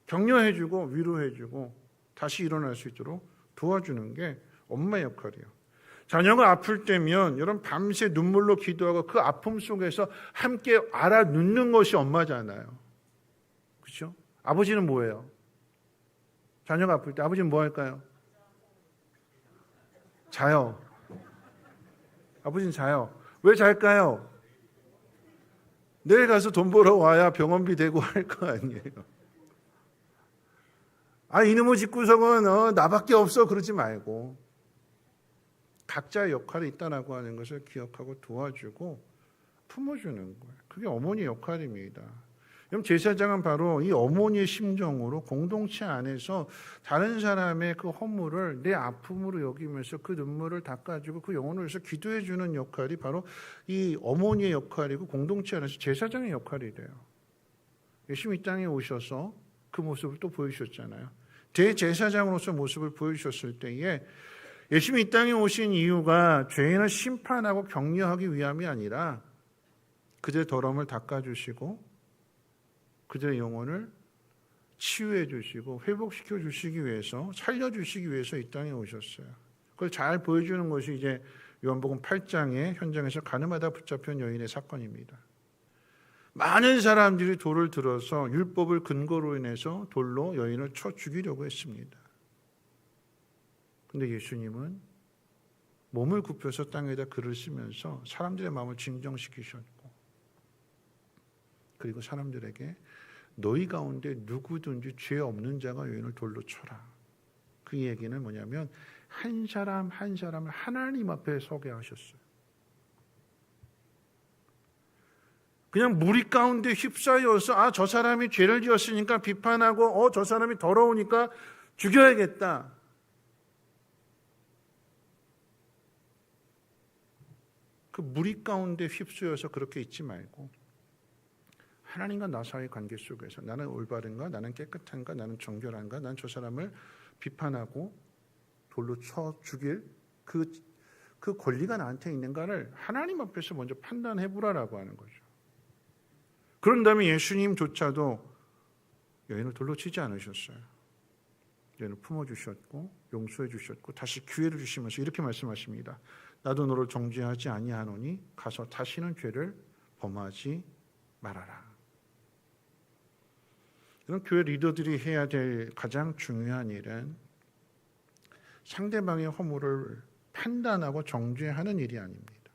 격려해주고 위로해주고 다시 일어날 수 있도록 도와주는 게 엄마의 역할이에요. 자녀가 아플 때면 여러분 밤새 눈물로 기도하고 그 아픔 속에서 함께 알아눕는 것이 엄마잖아요. 그렇죠? 아버지는 뭐예요? 자녀가 아플 때 아버지는 뭐 할까요? 자요. 아버지는 자요. 왜 잘까요? 내일 가서 돈 벌어 와야 병원비 대고 할 거 아니에요. 이놈의 집구석은 나밖에 없어 그러지 말고 각자의 역할이 있다라고 하는 것을 기억하고 도와주고 품어주는 거예요. 그게 어머니의 역할입니다. 그럼 제사장은 바로 이 어머니의 심정으로 공동체 안에서 다른 사람의 그 허물을 내 아픔으로 여기면서 그 눈물을 닦아주고 그 영혼을 위해서 기도해주는 역할이 바로 이 어머니의 역할이고 공동체 안에서 제사장의 역할이 돼요. 예수님 이 땅에 오셔서 그 모습을 또 보여주셨잖아요. 대제사장으로서 모습을 보여주셨을 때에 예수님이 이 땅에 오신 이유가 죄인을 심판하고 격려하기 위함이 아니라 그들의 더러움을 닦아주시고 그들의 영혼을 치유해 주시고 회복시켜 주시기 위해서 살려주시기 위해서 이 땅에 오셨어요. 그걸 잘 보여주는 것이 이제 요한복음 8장의 현장에서 가늠하다 붙잡힌 여인의 사건입니다. 많은 사람들이 돌을 들어서 율법을 근거로 인해서 돌로 여인을 쳐 죽이려고 했습니다. 근데 예수님은 몸을 굽혀서 땅에다 글을 쓰면서 사람들의 마음을 진정시키셨고 그리고 사람들에게 너희 가운데 누구든지 죄 없는 자가 여인을 돌로 쳐라. 그 얘기는 뭐냐면 한 사람 한 사람을 하나님 앞에 서게 하셨어요. 그냥 무리 가운데 휩싸여서 저 사람이 죄를 지었으니까 비판하고 저 사람이 더러우니까 죽여야겠다. 그 무리 가운데 휩쓰여서 그렇게 있지 말고 하나님과 나 사이의 관계 속에서 나는 올바른가, 나는 깨끗한가, 나는 정결한가, 난 저 사람을 비판하고 돌로 쳐 죽일 그 권리가 나한테 있는가를 하나님 앞에서 먼저 판단해 보라라고 하는 거죠. 그런 다음에 예수님조차도 여인을 돌로 치지 않으셨어요. 여인을 품어주셨고 용서해 주셨고 다시 기회를 주시면서 이렇게 말씀하십니다. 나도 너를 정죄하지 아니하노니 가서 다시는 죄를 범하지 말아라. 그럼 교회 리더들이 해야 될 가장 중요한 일은 상대방의 허물을 판단하고 정죄하는 일이 아닙니다.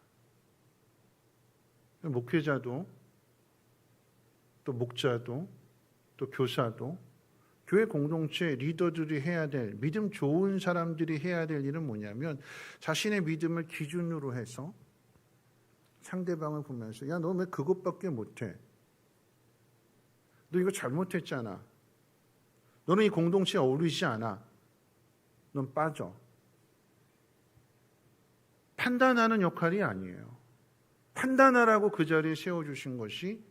목회자도 또 목자도 또 교사도 교회 공동체 리더들이 해야 될, 믿음 좋은 사람들이 해야 될 일은 뭐냐면 자신의 믿음을 기준으로 해서 상대방을 보면서 야, 너 왜 그것밖에 못해? 너 이거 잘못했잖아. 너는 이 공동체에 어울리지 않아. 넌 빠져. 판단하는 역할이 아니에요. 판단하라고 그 자리에 세워주신 것이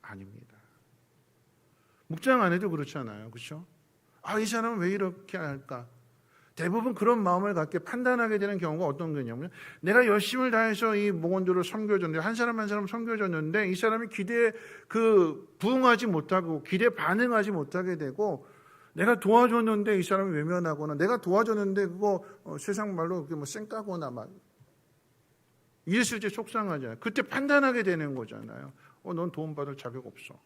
아닙니다. 묵장 안 해도 그렇잖아요. 그렇죠? 이 사람은 왜 이렇게 할까? 대부분 그런 마음을 갖게 판단하게 되는 경우가 어떤 거냐면 내가 열심을 다해서 이 목원들을 섬겨줬는데 한 사람 한 사람 섬겨줬는데 이 사람이 기대에 부응하지 못하고 기대에 반응하지 못하게 되고 내가 도와줬는데 이 사람이 외면하거나 내가 도와줬는데 그거 세상 말로 그게 뭐 쌩까거나 막 이랬을 때 속상하잖아요. 그때 판단하게 되는 거잖아요. 넌 도움받을 자격 없어.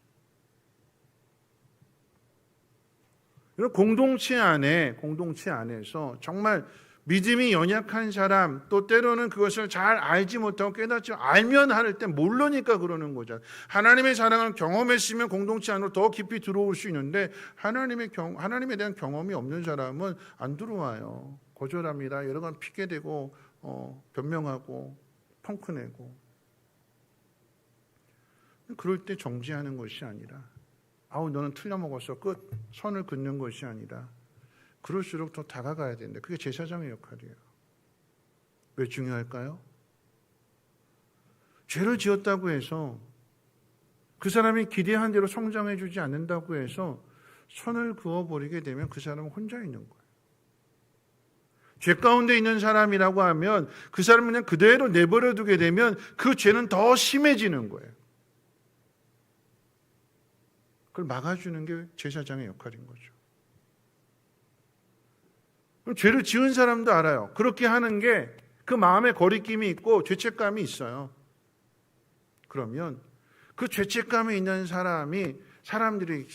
공동체 안에서 정말 믿음이 연약한 사람, 또 때로는 그것을 잘 알지 못하고 깨닫지 알면 할 때 모르니까 그러는 거죠. 하나님의 사랑을 경험했으면 공동체 안으로 더 깊이 들어올 수 있는데 하나님에 대한 경험이 없는 사람은 안 들어와요. 거절합니다. 여러 번 핑계대고 변명하고 펑크내고. 그럴 때 정지하는 것이 아니라 너는 틀려먹었어. 끝. 선을 긋는 것이 아니라 그럴수록 더 다가가야 된다. 그게 제사장의 역할이에요. 왜 중요할까요? 죄를 지었다고 해서 그 사람이 기대한 대로 성장해 주지 않는다고 해서 선을 그어버리게 되면 그 사람은 혼자 있는 거예요. 죄 가운데 있는 사람이라고 하면 그 사람을 그냥 그대로 내버려 두게 되면 그 죄는 더 심해지는 거예요. 그걸 막아주는 게 제사장의 역할인 거죠. 그럼 죄를 지은 사람도 알아요. 그렇게 하는 게 그 마음에 거리낌이 있고 죄책감이 있어요. 그러면 그 죄책감이 있는 사람들이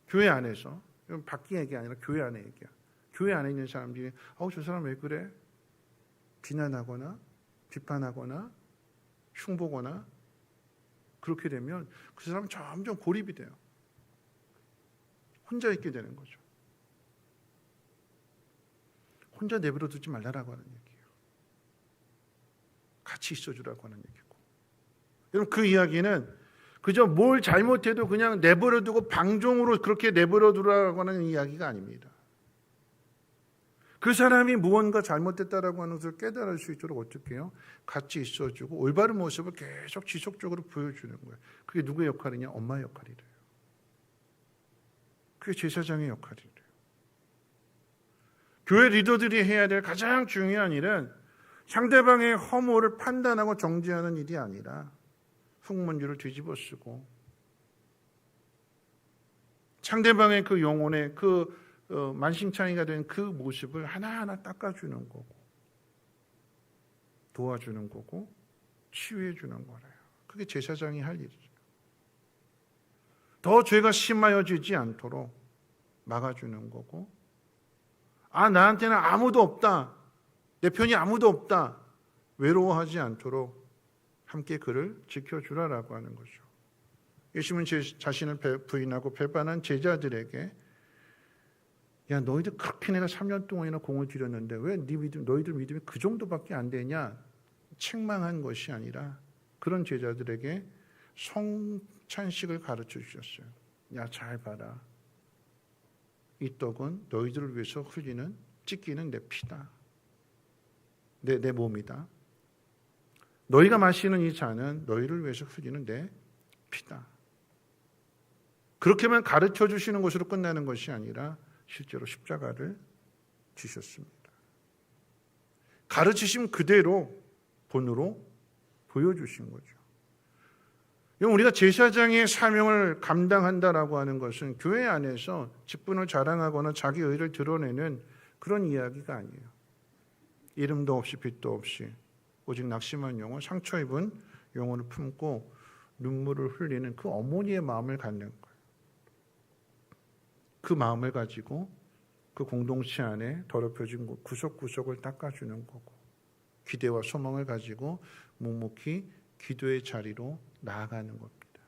교회 안에서, 밖에 얘기 아니라 교회 안에 얘기야. 교회 안에 있는 사람들이 저 사람 왜 그래? 비난하거나 비판하거나 흉보거나 그렇게 되면 그 사람은 점점 고립이 돼요. 혼자 있게 되는 거죠. 혼자 내버려 두지 말라라고 하는 얘기예요. 같이 있어주라고 하는 얘기고. 여러분 그 이야기는 그저 뭘 잘못해도 그냥 내버려 두고 방종으로 그렇게 내버려 두라고 하는 이야기가 아닙니다. 그 사람이 무언가 잘못됐다라고 하는 것을 깨달을 수 있도록 어떻게 해요? 같이 있어주고 올바른 모습을 계속 지속적으로 보여주는 거예요. 그게 누구의 역할이냐? 엄마의 역할이래요. 그게 제사장의 역할이래요. 교회 리더들이 해야 될 가장 중요한 일은 상대방의 허물을 판단하고 정죄하는 일이 아니라 흙먼지를 뒤집어 쓰고 상대방의 그 영혼의 만신창이가 된 그 모습을 하나하나 닦아주는 거고 도와주는 거고 치유해 주는 거래요. 그게 제사장이 할 일이죠. 더 죄가 심하여지지 않도록 막아주는 거고 나한테는 아무도 없다. 내 편이 아무도 없다. 외로워하지 않도록 함께 그를 지켜주라라고 하는 거죠. 예수님은 자신을 부인하고 배반한 제자들에게 야 너희들 그렇게 내가 3년 동안이나 공을 들였는데 왜 너희들 믿음이 그 정도밖에 안 되냐 책망한 것이 아니라 그런 제자들에게 성찬식을 가르쳐 주셨어요. 야, 잘 봐라. 이 떡은 너희들을 위해서 찢기는 내 피다. 내 몸이다. 너희가 마시는 이 잔은 너희를 위해서 흘리는 내 피다. 그렇게만 가르쳐 주시는 것으로 끝나는 것이 아니라 실제로 십자가를 지셨습니다. 가르치심 그대로 본으로 보여주신 거죠. 우리가 제사장의 사명을 감당한다라고 하는 것은 교회 안에서 직분을 자랑하거나 자기 의를 드러내는 그런 이야기가 아니에요. 이름도 없이 빛도 없이 오직 낙심한 영혼, 상처 입은 영혼을 품고 눈물을 흘리는 그 어머니의 마음을 갖는 거예요. 그 마음을 가지고 그 공동체 안에 더럽혀진 구석구석을 닦아주는 거고, 기대와 소망을 가지고 묵묵히 기도의 자리로 나아가는 겁니다.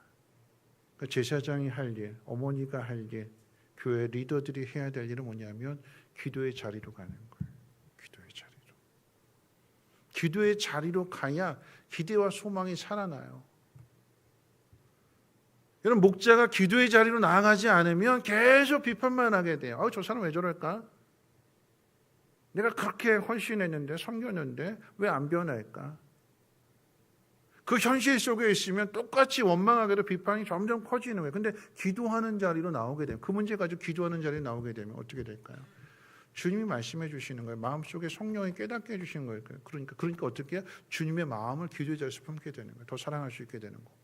그러니까 제사장이 할 일, 어머니가 할 일, 교회 리더들이 해야 될 일은 뭐냐면 기도의 자리로 가는 거예요. 기도의 자리로. 기도의 자리로 가야 기대와 소망이 살아나요. 여러분, 목자가 기도의 자리로 나아가지 않으면 계속 비판만 하게 돼요. 저 사람 왜 저럴까? 내가 그렇게 헌신했는데, 섬겼는데 왜 안 변할까? 그 현실 속에 있으면 똑같이 원망하게도 비판이 점점 커지는 거예요. 근데 기도하는 자리로 나오게 되면, 그 문제 가지고 기도하는 자리로 나오게 되면 어떻게 될까요? 주님이 말씀해 주시는 거예요. 마음속에 성령이 깨닫게 해주시는 거예요. 그러니까 어떻게 해요? 주님의 마음을 기도의 자리에서 품게 되는 거예요. 더 사랑할 수 있게 되는 거고.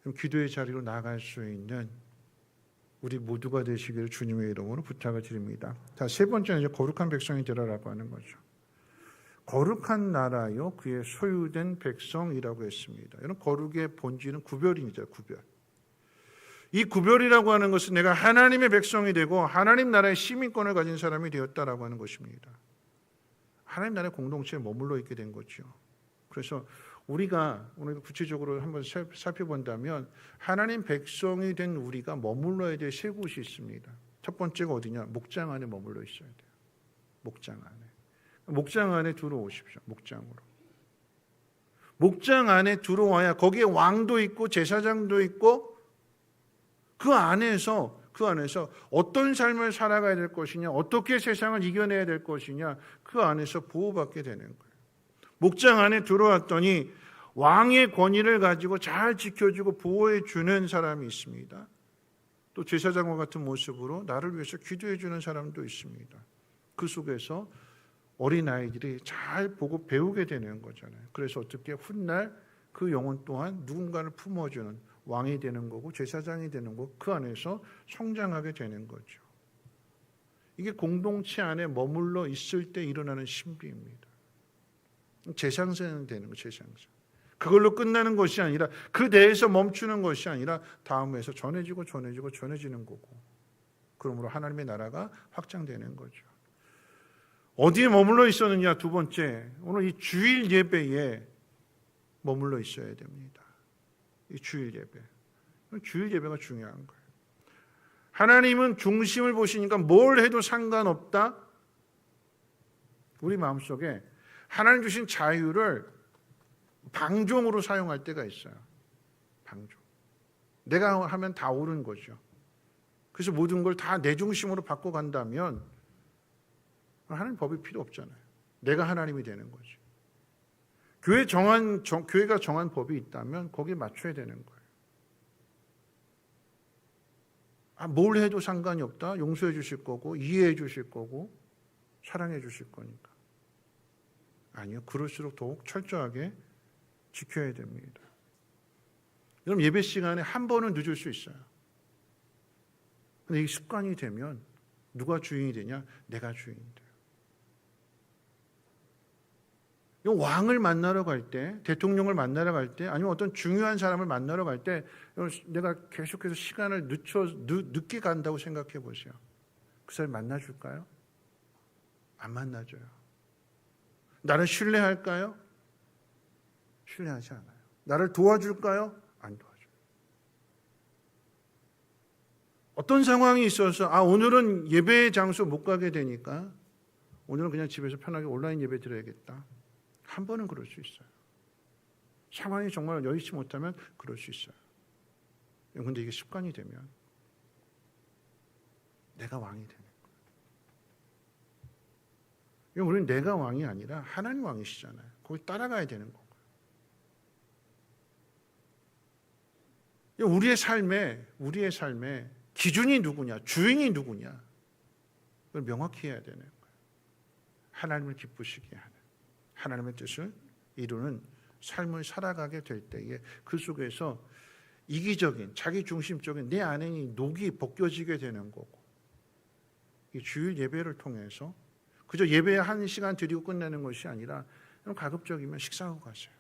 그럼 기도의 자리로 나아갈 수 있는 우리 모두가 되시기를 주님의 이름으로 부탁을 드립니다. 자, 세 번째는 이제 거룩한 백성이 되라라고 하는 거죠. 거룩한 나라요 그의 소유된 백성이라고 했습니다. 여러분, 거룩의 본질은 구별입니다. 구별. 이 구별이라고 하는 것은 내가 하나님의 백성이 되고 하나님 나라의 시민권을 가진 사람이 되었다라고 하는 것입니다. 하나님 나라의 공동체에 머물러 있게 된 거죠. 그래서 우리가 오늘 구체적으로 한번 살펴본다면 하나님 백성이 된 우리가 머물러야 될 세 곳이 있습니다. 첫 번째가 어디냐? 목장 안에 머물러 있어야 돼요. 목장 안에. 목장 안에 들어오십시오. 목장으로. 목장 안에 들어와야 거기에 왕도 있고 제사장도 있고 그 안에서 어떤 삶을 살아가야 될 것이냐, 어떻게 세상을 이겨내야 될 것이냐, 그 안에서 보호받게 되는 거예요. 목장 안에 들어왔더니 왕의 권위를 가지고 잘 지켜주고 보호해 주는 사람이 있습니다. 또 제사장과 같은 모습으로 나를 위해서 기도해 주는 사람도 있습니다. 그 속에서 어린아이들이 잘 보고 배우게 되는 거잖아요. 그래서 어떻게 훗날 그 영혼 또한 누군가를 품어주는 왕이 되는 거고 제사장이 되는 거고 그 안에서 성장하게 되는 거죠. 이게 공동체 안에 머물러 있을 때 일어나는 신비입니다. 재상생은 되는 거예요. 재상생. 그걸로 끝나는 것이 아니라 그 내에서 멈추는 것이 아니라 다음에서 전해지는 거고, 그러므로 하나님의 나라가 확장되는 거죠. 어디에 머물러 있었느냐? 두 번째, 오늘 이 주일 예배에 머물러 있어야 됩니다. 이 주일 예배. 주일 예배가 중요한 거예요. 하나님은 중심을 보시니까 뭘 해도 상관없다. 우리 마음속에 하나님 주신 자유를 방종으로 사용할 때가 있어요. 방종. 내가 하면 다 옳은 거죠. 그래서 모든 걸 다 내 중심으로 바꿔간다면 하나님 법이 필요 없잖아요. 내가 하나님이 되는 거죠. 교회가 정한 법이 있다면 거기에 맞춰야 되는 거예요. 뭘 해도 상관이 없다. 용서해 주실 거고 이해해 주실 거고 사랑해 주실 거니까. 아니요. 그럴수록 더욱 철저하게 지켜야 됩니다. 여러분, 예배 시간에 한 번은 늦을 수 있어요. 근데 이 습관이 되면 누가 주인이 되냐? 내가 주인이 돼요. 왕을 만나러 갈 때, 대통령을 만나러 갈 때, 아니면 어떤 중요한 사람을 만나러 갈 때 내가 계속해서 시간을 늦게 간다고 생각해 보세요. 그 사람 만나줄까요? 안 만나줘요. 나를 신뢰할까요? 신뢰하지 않아요. 나를 도와줄까요? 안 도와줘요. 어떤 상황이 있어서 오늘은 예배 장소 못 가게 되니까 오늘은 그냥 집에서 편하게 온라인 예배 드려야겠다. 한 번은 그럴 수 있어요. 상황이 정말 여의치 못하면 그럴 수 있어요. 그런데 이게 습관이 되면 내가 왕이 되는 거예요. 우리는 내가 왕이 아니라 하나님 왕이시잖아요. 거기 따라가야 되는 거고요. 우리의 삶의 기준이 누구냐, 주인이 누구냐, 그걸 명확히 해야 되는 거예요. 하나님을 기쁘시게 하는, 하나님의 뜻을 이루는 삶을 살아가게 될 때에 그 속에서 이기적인, 자기 중심적인 내 안에 이 녹이 벗겨지게 되는 거고, 이 주일 예배를 통해서 그저 예배 한 시간 드리고 끝내는 것이 아니라 가급적이면 식사하고 가세요.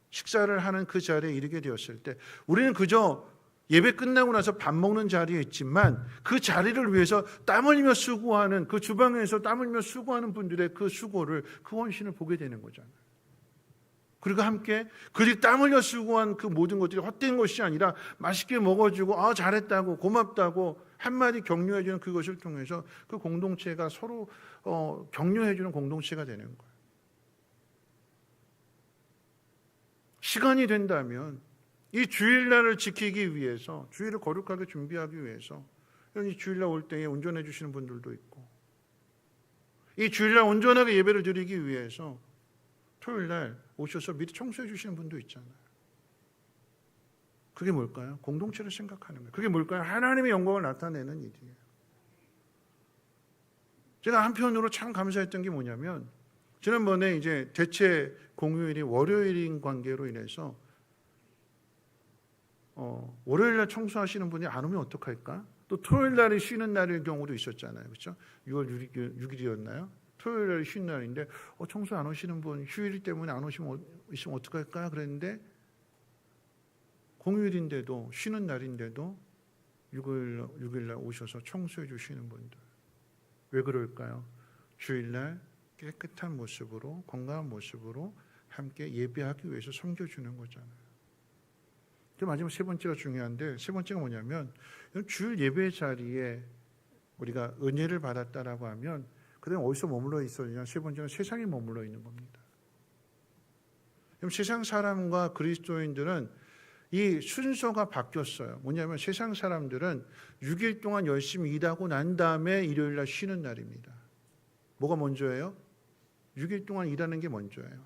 식사를 하는 그 자리에 이르게 되었을 때 우리는 그저 예배 끝나고 나서 밥 먹는 자리에 있지만 그 자리를 위해서 땀 흘리며 수고하는, 그 주방에서 땀 흘리며 수고하는 분들의 그 수고를, 그 헌신을 보게 되는 거잖아요. 그리고 함께 그들이 땀 흘려 수고한 그 모든 것들이 헛된 것이 아니라 맛있게 먹어주고 잘했다고 고맙다고 한마디 격려해주는 그것을 통해서 그 공동체가 서로 격려해주는 공동체가 되는 거예요. 시간이 된다면 이 주일날을 지키기 위해서, 주일을 거룩하게 준비하기 위해서 이 주일날 올 때에 운전해 주시는 분들도 있고, 이 주일날 온전하게 예배를 드리기 위해서 토요일날 오셔서 미리 청소해 주시는 분도 있잖아요. 그게 뭘까요? 공동체를 생각하는 거예요. 그게 뭘까요? 하나님의 영광을 나타내는 일이에요. 제가 한편으로 참 감사했던 게 뭐냐면, 지난번에 이제 대체 공휴일이 월요일인 관계로 인해서 월요일날 청소하시는 분이 안 오면 어떡할까? 또 토요일날이 쉬는 날일 경우도 있었잖아요. 그렇죠? 6월 6일이었나요? 토요일날이 쉬는 날인데 청소 안 오시는 분, 휴일 때문에 안 오시면 있으면 어떡할까? 그랬는데 공휴일인데도, 쉬는 날인데도 6일날 오셔서 청소해 주시는 분들. 왜 그럴까요? 주일날 깨끗한 모습으로, 건강한 모습으로 함께 예배하기 위해서 섬겨주는 거잖아요. 그 마지막 세 번째가 중요한데, 세 번째가 뭐냐면 주일 예배 자리에 우리가 은혜를 받았다라고 하면 그다음 어디서 머물러 있었냐? 세 번째는 세상에 머물러 있는 겁니다. 그럼 세상 사람과 그리스도인들은 이 순서가 바뀌었어요. 뭐냐면 세상 사람들은 6일 동안 열심히 일하고 난 다음에 일요일 날 쉬는 날입니다. 뭐가 먼저예요? 6일 동안 일하는 게 먼저예요.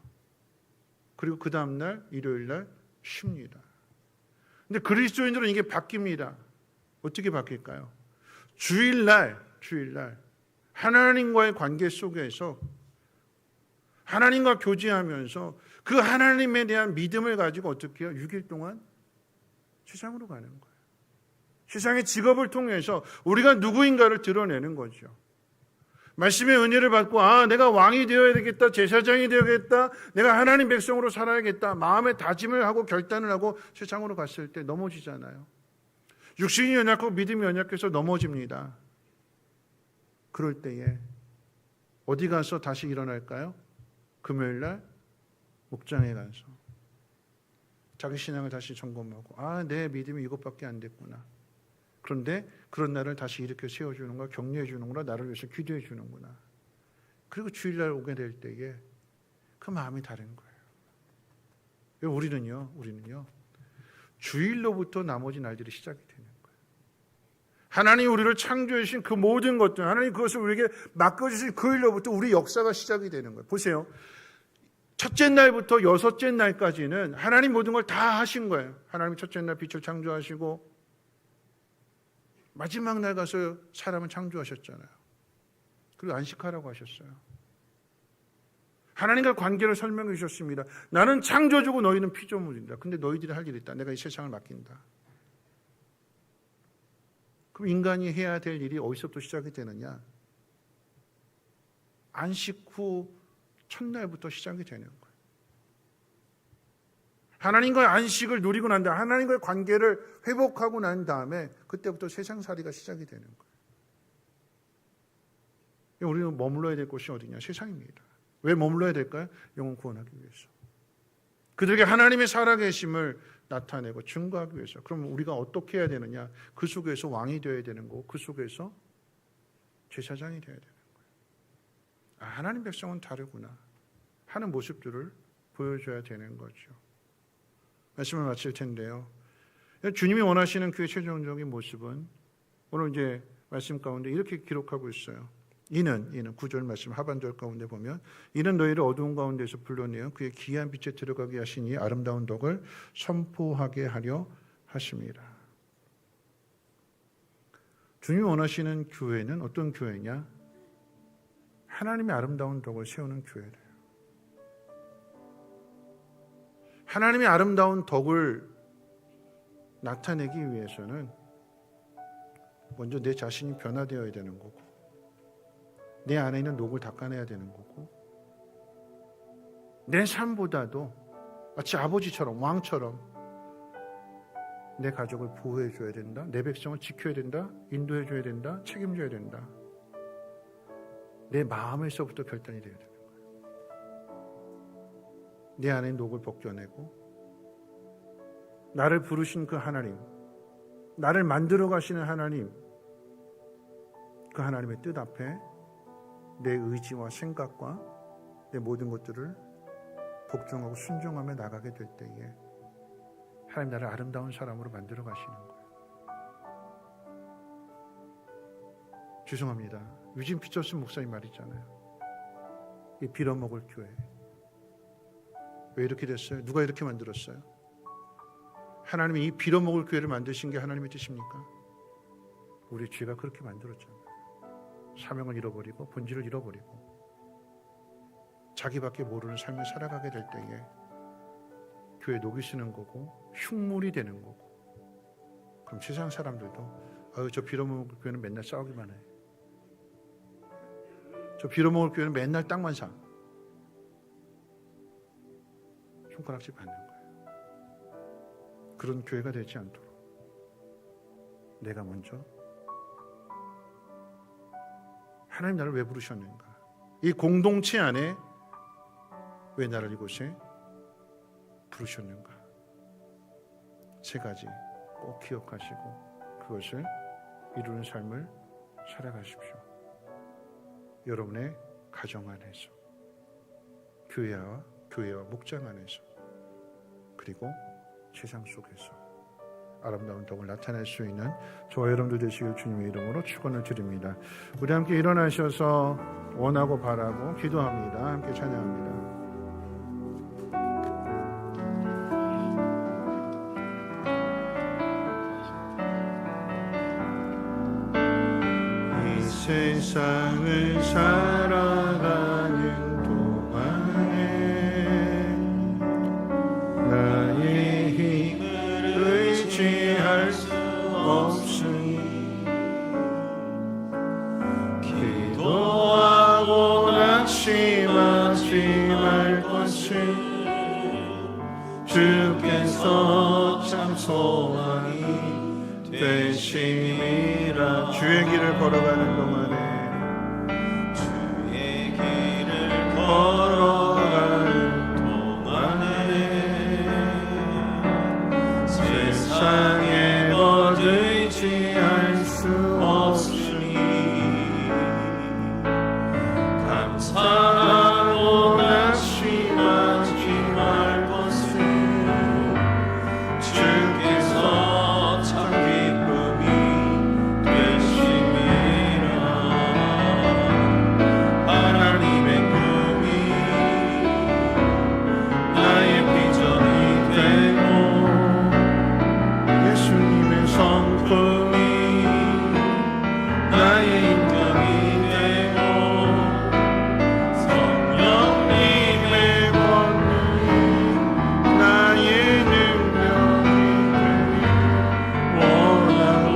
그리고 그 다음 날 일요일 날 쉽니다. 근데 그리스도인들은 이게 바뀝니다. 어떻게 바뀔까요? 주일날 하나님과의 관계 속에서 하나님과 교제하면서 그 하나님에 대한 믿음을 가지고 어떻게 해요? 6일 동안 세상으로 가는 거예요. 세상의 직업을 통해서 우리가 누구인가를 드러내는 거죠. 말씀의 은혜를 받고 내가 왕이 되어야 되겠다, 제사장이 되어야겠다, 내가 하나님 백성으로 살아야겠다, 마음의 다짐을 하고 결단을 하고 세상으로 갔을 때 넘어지잖아요. 육신이 연약하고 믿음이 연약해서 넘어집니다. 그럴 때에 어디 가서 다시 일어날까요? 금요일날 목장에 가서 자기 신앙을 다시 점검하고 내 믿음이 이것밖에 안 됐구나. 그런데 그런 날을 다시 일으켜 세워주는구나, 격려해 주는구나, 나를 위해서 기도해 주는구나. 그리고 주일날 오게 될 때에 그 마음이 다른 거예요. 우리는요 주일로부터 나머지 날들이 시작이 되는 거예요. 하나님 우리를 창조해 주신 그 모든 것들, 하나님 그것을 우리에게 맡겨주신 그 일로부터 우리 역사가 시작이 되는 거예요. 보세요. 첫째 날부터 여섯째 날까지는 하나님 모든 걸 다 하신 거예요. 하나님이 첫째 날 빛을 창조하시고 마지막 날 가서 사람을 창조하셨잖아요. 그리고 안식하라고 하셨어요. 하나님과 관계를 설명해 주셨습니다. 나는 창조주고 너희는 피조물이다. 근데 너희들이 할 일이 있다. 내가 이 세상을 맡긴다. 그럼 인간이 해야 될 일이 어디서부터 시작이 되느냐? 안식 후 첫날부터 시작이 되는 거예요. 하나님과의 안식을 누리고 난 다음에 하나님과의 관계를 회복하고 난 다음에 그때부터 세상살이가 시작이 되는 거예요. 우리는 머물러야 될 곳이 어디냐? 세상입니다. 왜 머물러야 될까요? 영혼 구원하기 위해서. 그들에게 하나님의 살아계심을 나타내고 증거하기 위해서. 그럼 우리가 어떻게 해야 되느냐? 그 속에서 왕이 되어야 되는 거고 그 속에서 제사장이 되어야 되는 거예요. 하나님 백성은 다르구나 하는 모습들을 보여줘야 되는 거죠. 말씀을 마칠 텐데요. 주님이 원하시는 교회 최종적인 모습은 오늘 이제 말씀 가운데 이렇게 기록하고 있어요. 이는 9절 말씀 하반절 가운데 보면 이는 너희를 어두운 가운데서 불러내어 그의 귀한 빛에 들어가게 하시니 아름다운 덕을 선포하게 하려 하심이라. 주님이 원하시는 교회는 어떤 교회냐? 하나님의 아름다운 덕을 세우는 교회래요. 하나님의 아름다운 덕을 나타내기 위해서는 먼저 내 자신이 변화되어야 되는 거고 내 안에 있는 녹을 닦아내야 되는 거고 내 삶보다도 마치 아버지처럼 왕처럼 내 가족을 보호해 줘야 된다. 내 백성을 지켜야 된다. 인도해 줘야 된다. 책임져야 된다. 내 마음에서부터 결단이 되어야 되는 거예요. 내 안에 녹을 벗겨내고 나를 부르신 그 하나님, 나를 만들어 가시는 하나님, 그 하나님의 뜻 앞에 내 의지와 생각과 내 모든 것들을 복종하고 순종하며 나가게 될 때에 하나님 나를 아름다운 사람으로 만들어 가시는 거예요. 죄송합니다. 유진 피처슨 목사님 말이잖아요. 이 빌어먹을 교회. 왜 이렇게 됐어요? 누가 이렇게 만들었어요? 하나님이 이 빌어먹을 교회를 만드신 게 하나님의 뜻입니까? 우리 죄가 그렇게 만들었잖아요. 사명을 잃어버리고 본질을 잃어버리고 자기밖에 모르는 삶을 살아가게 될 때에 교회 녹이 쓰는 거고 흉물이 되는 거고 그럼 세상 사람들도 저 빌어먹을 교회는 맨날 싸우기만 해. 저 빌어먹을 교회는 맨날 땅만 사. 손가락질 받는 거예요. 그런 교회가 되지 않도록 내가 먼저 하나님 나를 왜 부르셨는가? 이 공동체 안에 왜 나를 이곳에 부르셨는가? 세 가지 꼭 기억하시고 그것을 이루는 삶을 살아가십시오. 여러분의 가정 안에서, 교회와 목장 안에서, 그리고 세상 속에서 아름다운 덕을 나타낼 수 있는 저와 여러분들 되시길 주님의 이름으로 축원을 드립니다. 우리 함께 일어나셔서 원하고 바라고 기도합니다. 함께 찬양합니다. 이 세상을 살아가는 동안에 나의 힘을 의지할 수 없으니 기도하고 낙심하지 말 것을 주께서 참 소망이 되심이라. 주의 길을 걸어가는 동안에 주의 길을 걸어가는 동안에 세상에 못 의지할 수 없으니 감사하고 낙심하지 말 것을 주께서 참 기쁨이 되심이라. 하나님의 꿈이 나의 비전이 되고 예수님의 성품이 나의 인격이 되고 성령님의 권능이 나의 능력이 되길 원하고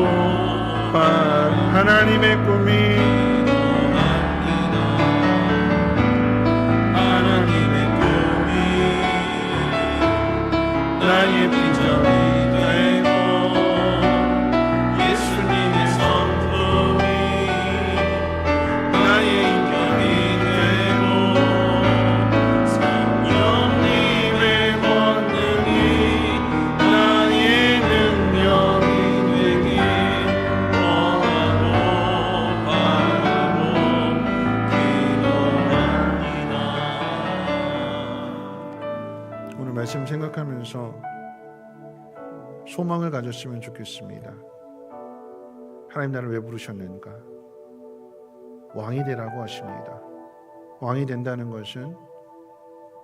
하나님의 꿈이 하나님의 꿈이 나의 비전이 되고 예수님의 성품이 나의 인격이 되고 성령님의 권능이 나의 능력이 되길 원하고 바라고 말씀 생각하면서 소망을 가졌으면 좋겠습니다. 하나님 나를 왜 부르셨는가? 왕이 되라고 하십니다. 왕이 된다는 것은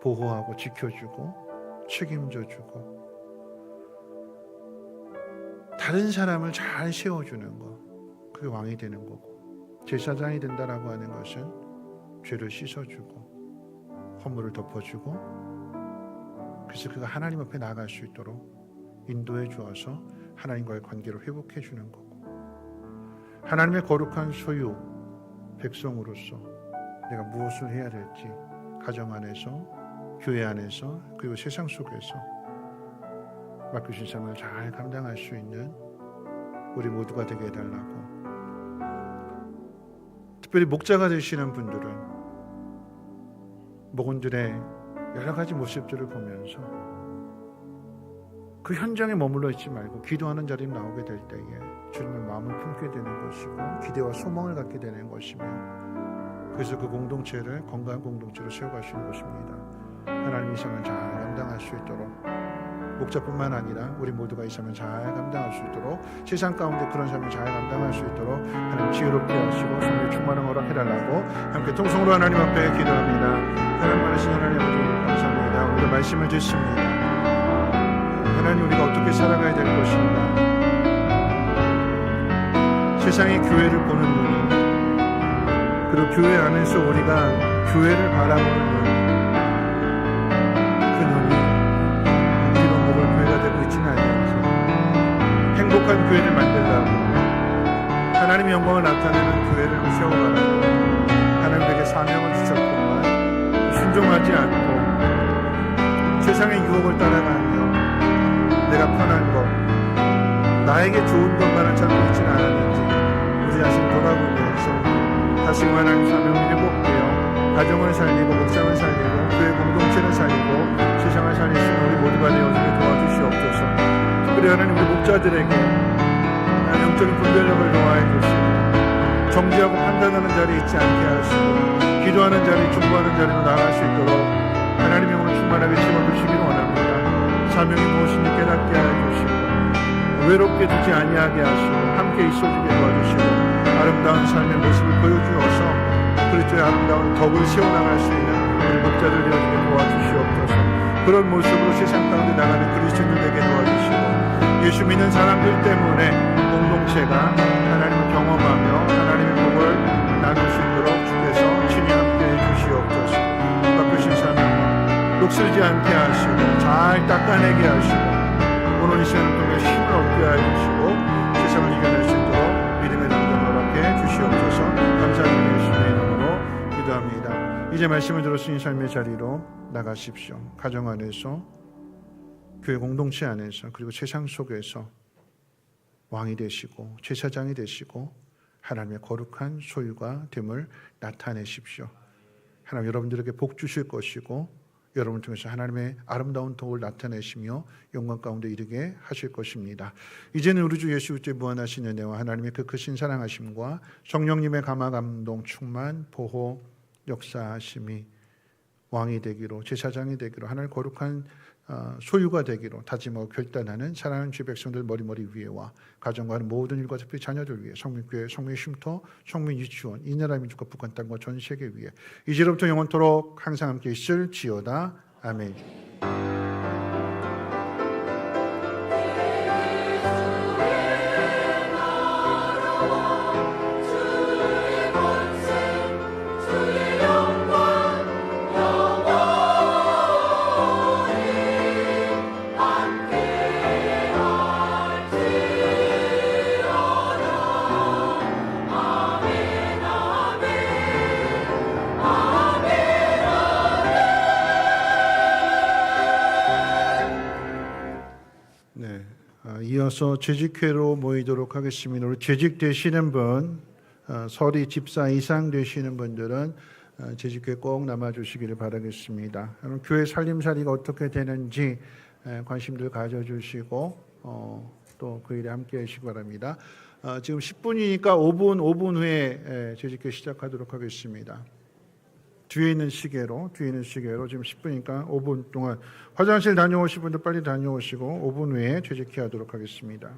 보호하고 지켜주고 책임져주고 다른 사람을 잘 세워주는 것, 그게 왕이 되는 거고, 제사장이 된다라고 하는 것은 죄를 씻어주고 허물을 덮어주고, 그래서 그가 하나님 앞에 나아갈 수 있도록 인도해 주어서 하나님과의 관계를 회복해 주는 거고, 하나님의 거룩한 소유 백성으로서 내가 무엇을 해야 될지 가정 안에서, 교회 안에서, 그리고 세상 속에서 맡기신 삶을 잘 감당할 수 있는 우리 모두가 되게 해달라고. 특별히 목자가 되시는 분들은 목원들의 여러 가지 모습들을 보면서 그 현장에 머물러 있지 말고 기도하는 자리에 나오게 될 때에 주님의 마음을 품게 되는 것이고 기대와 소망을 갖게 되는 것이며, 그래서 그 공동체를 건강한 공동체로 세워가시는 것입니다. 하나님 이 삶을 잘 감당할 수 있도록, 목자뿐만 아니라 우리 모두가 이 삶을 잘 감당할 수 있도록, 세상 가운데 그런 삶을 잘 감당할 수 있도록 하나님 지혜롭게 하시고 성령 충만한 허락해달라고 함께 통성으로 하나님 앞에 기도합니다. 하나님 많으신 하나님 아버지 감사합니다. 오늘도 말씀을 듣습니다. 하나님 우리가 어떻게 살아가야 될 것인가, 세상의 교회를 보는 눈, 그리고 교회 안에서 우리가 교회를 바라보는 눈, 그 눈이 우리로 먹을 교회가 되고 있지는 않는지, 행복한 교회를 만들라고, 하나님의 영광을 나타내는 교회를 세워가라고 하나님에게 사명을 주셨건만 순종하지 않고 세상의 유혹을 따라가며 내가 편한 것, 나에게 좋은 것만을 찾고 있지는 않았는지 우리 자신 돌아보면서 다시금 하나님 사명을 회복되어 가정을 살리고 목상을 살리고 교회 공동체를 살리고 세상을 살릴 수 있는 우리 모두가 되어주게 도와주시옵소서. 특별히 하나님 우리 목자들에게 영적인 분별력을 도와해 주시고 정죄하고 판단하는 자리에 있지 않게 하시고 기도하는 자리, 중보하는 자리로 나아갈 수 있도록 하나님의 영혼을 충만하게 채워주시기를 원합니다. 사명이 무엇인지 깨닫게 해주시고 외롭게 두지 아니하게 하시고 함께 있어주게 도와주시고 아름다운 삶의 모습을 보여주어서 그리스도의 아름다운 덕을 세워나갈 수 있는 우리 목자들 되어주게 도와주시옵소서. 그런 모습으로 세상 가운데 나가는 그리스도인들 되게 도와주시고 예수 믿는 사람들 때문에 공동체가 하나님을 경험하며 하나님의 복을 나눌 수 있도록 주께서 친히 함께 해주시옵소서. 바꾸신 사명 녹슬지 않게 하시고 잘 닦아내게 하시고 오늘 이 시간을 통해 힘을 얻게 해주시고 세상을 이겨낼 수 있도록 믿음의 남자를 허락해 주시옵소서. 감사드리며 예수님의 이름으로 기도합니다. 이제 말씀을 들었으니 삶의 자리로 나가십시오. 가정 안에서, 교회 공동체 안에서, 그리고 세상 속에서 왕이 되시고 제사장이 되시고 하나님의 거룩한 소유가 됨을 나타내십시오. 하나님 여러분들에게 복 주실 것이고 여러분을 통해서 하나님의 아름다운 덕을 나타내시며 영광 가운데 이르게 하실 것입니다. 이제는 우리 주 예수 그리스도의 무한하신 은혜와 하나님의 그 크신 사랑하심과 성령님의 감화 감동 충만 보호 역사하심이 왕이 되기로, 제사장이 되기로, 하나님의 거룩한 소유가 되기로 다짐하고 결단하는 사랑하는 주 백성들 머리머리 위에와 가정과 하는 모든 일과 특히 자녀들 위해 성민교회, 성민 쉼터, 성민 유치원, 이 나라 민족과 북한 땅과 전 세계 위에 이제로부터 영원토록 항상 함께 있을지어다. 아멘. 이어서 재직회로 모이도록 하겠습니다. 우리 재직되시는 분, 설이 집사 이상 되시는 분들은 재직회 꼭 남아주시기를 바라겠습니다. 교회 살림살이가 어떻게 되는지 관심들 가져주시고 또 그 일에 함께 하시기 바랍니다. 지금 10분이니까 5분 후에 재직회 시작하도록 하겠습니다. 뒤에 있는 시계로 지금 10분이니까 5분 동안 화장실 다녀오실 분들 빨리 다녀오시고 5분 후에 퇴직해야 하도록 하겠습니다.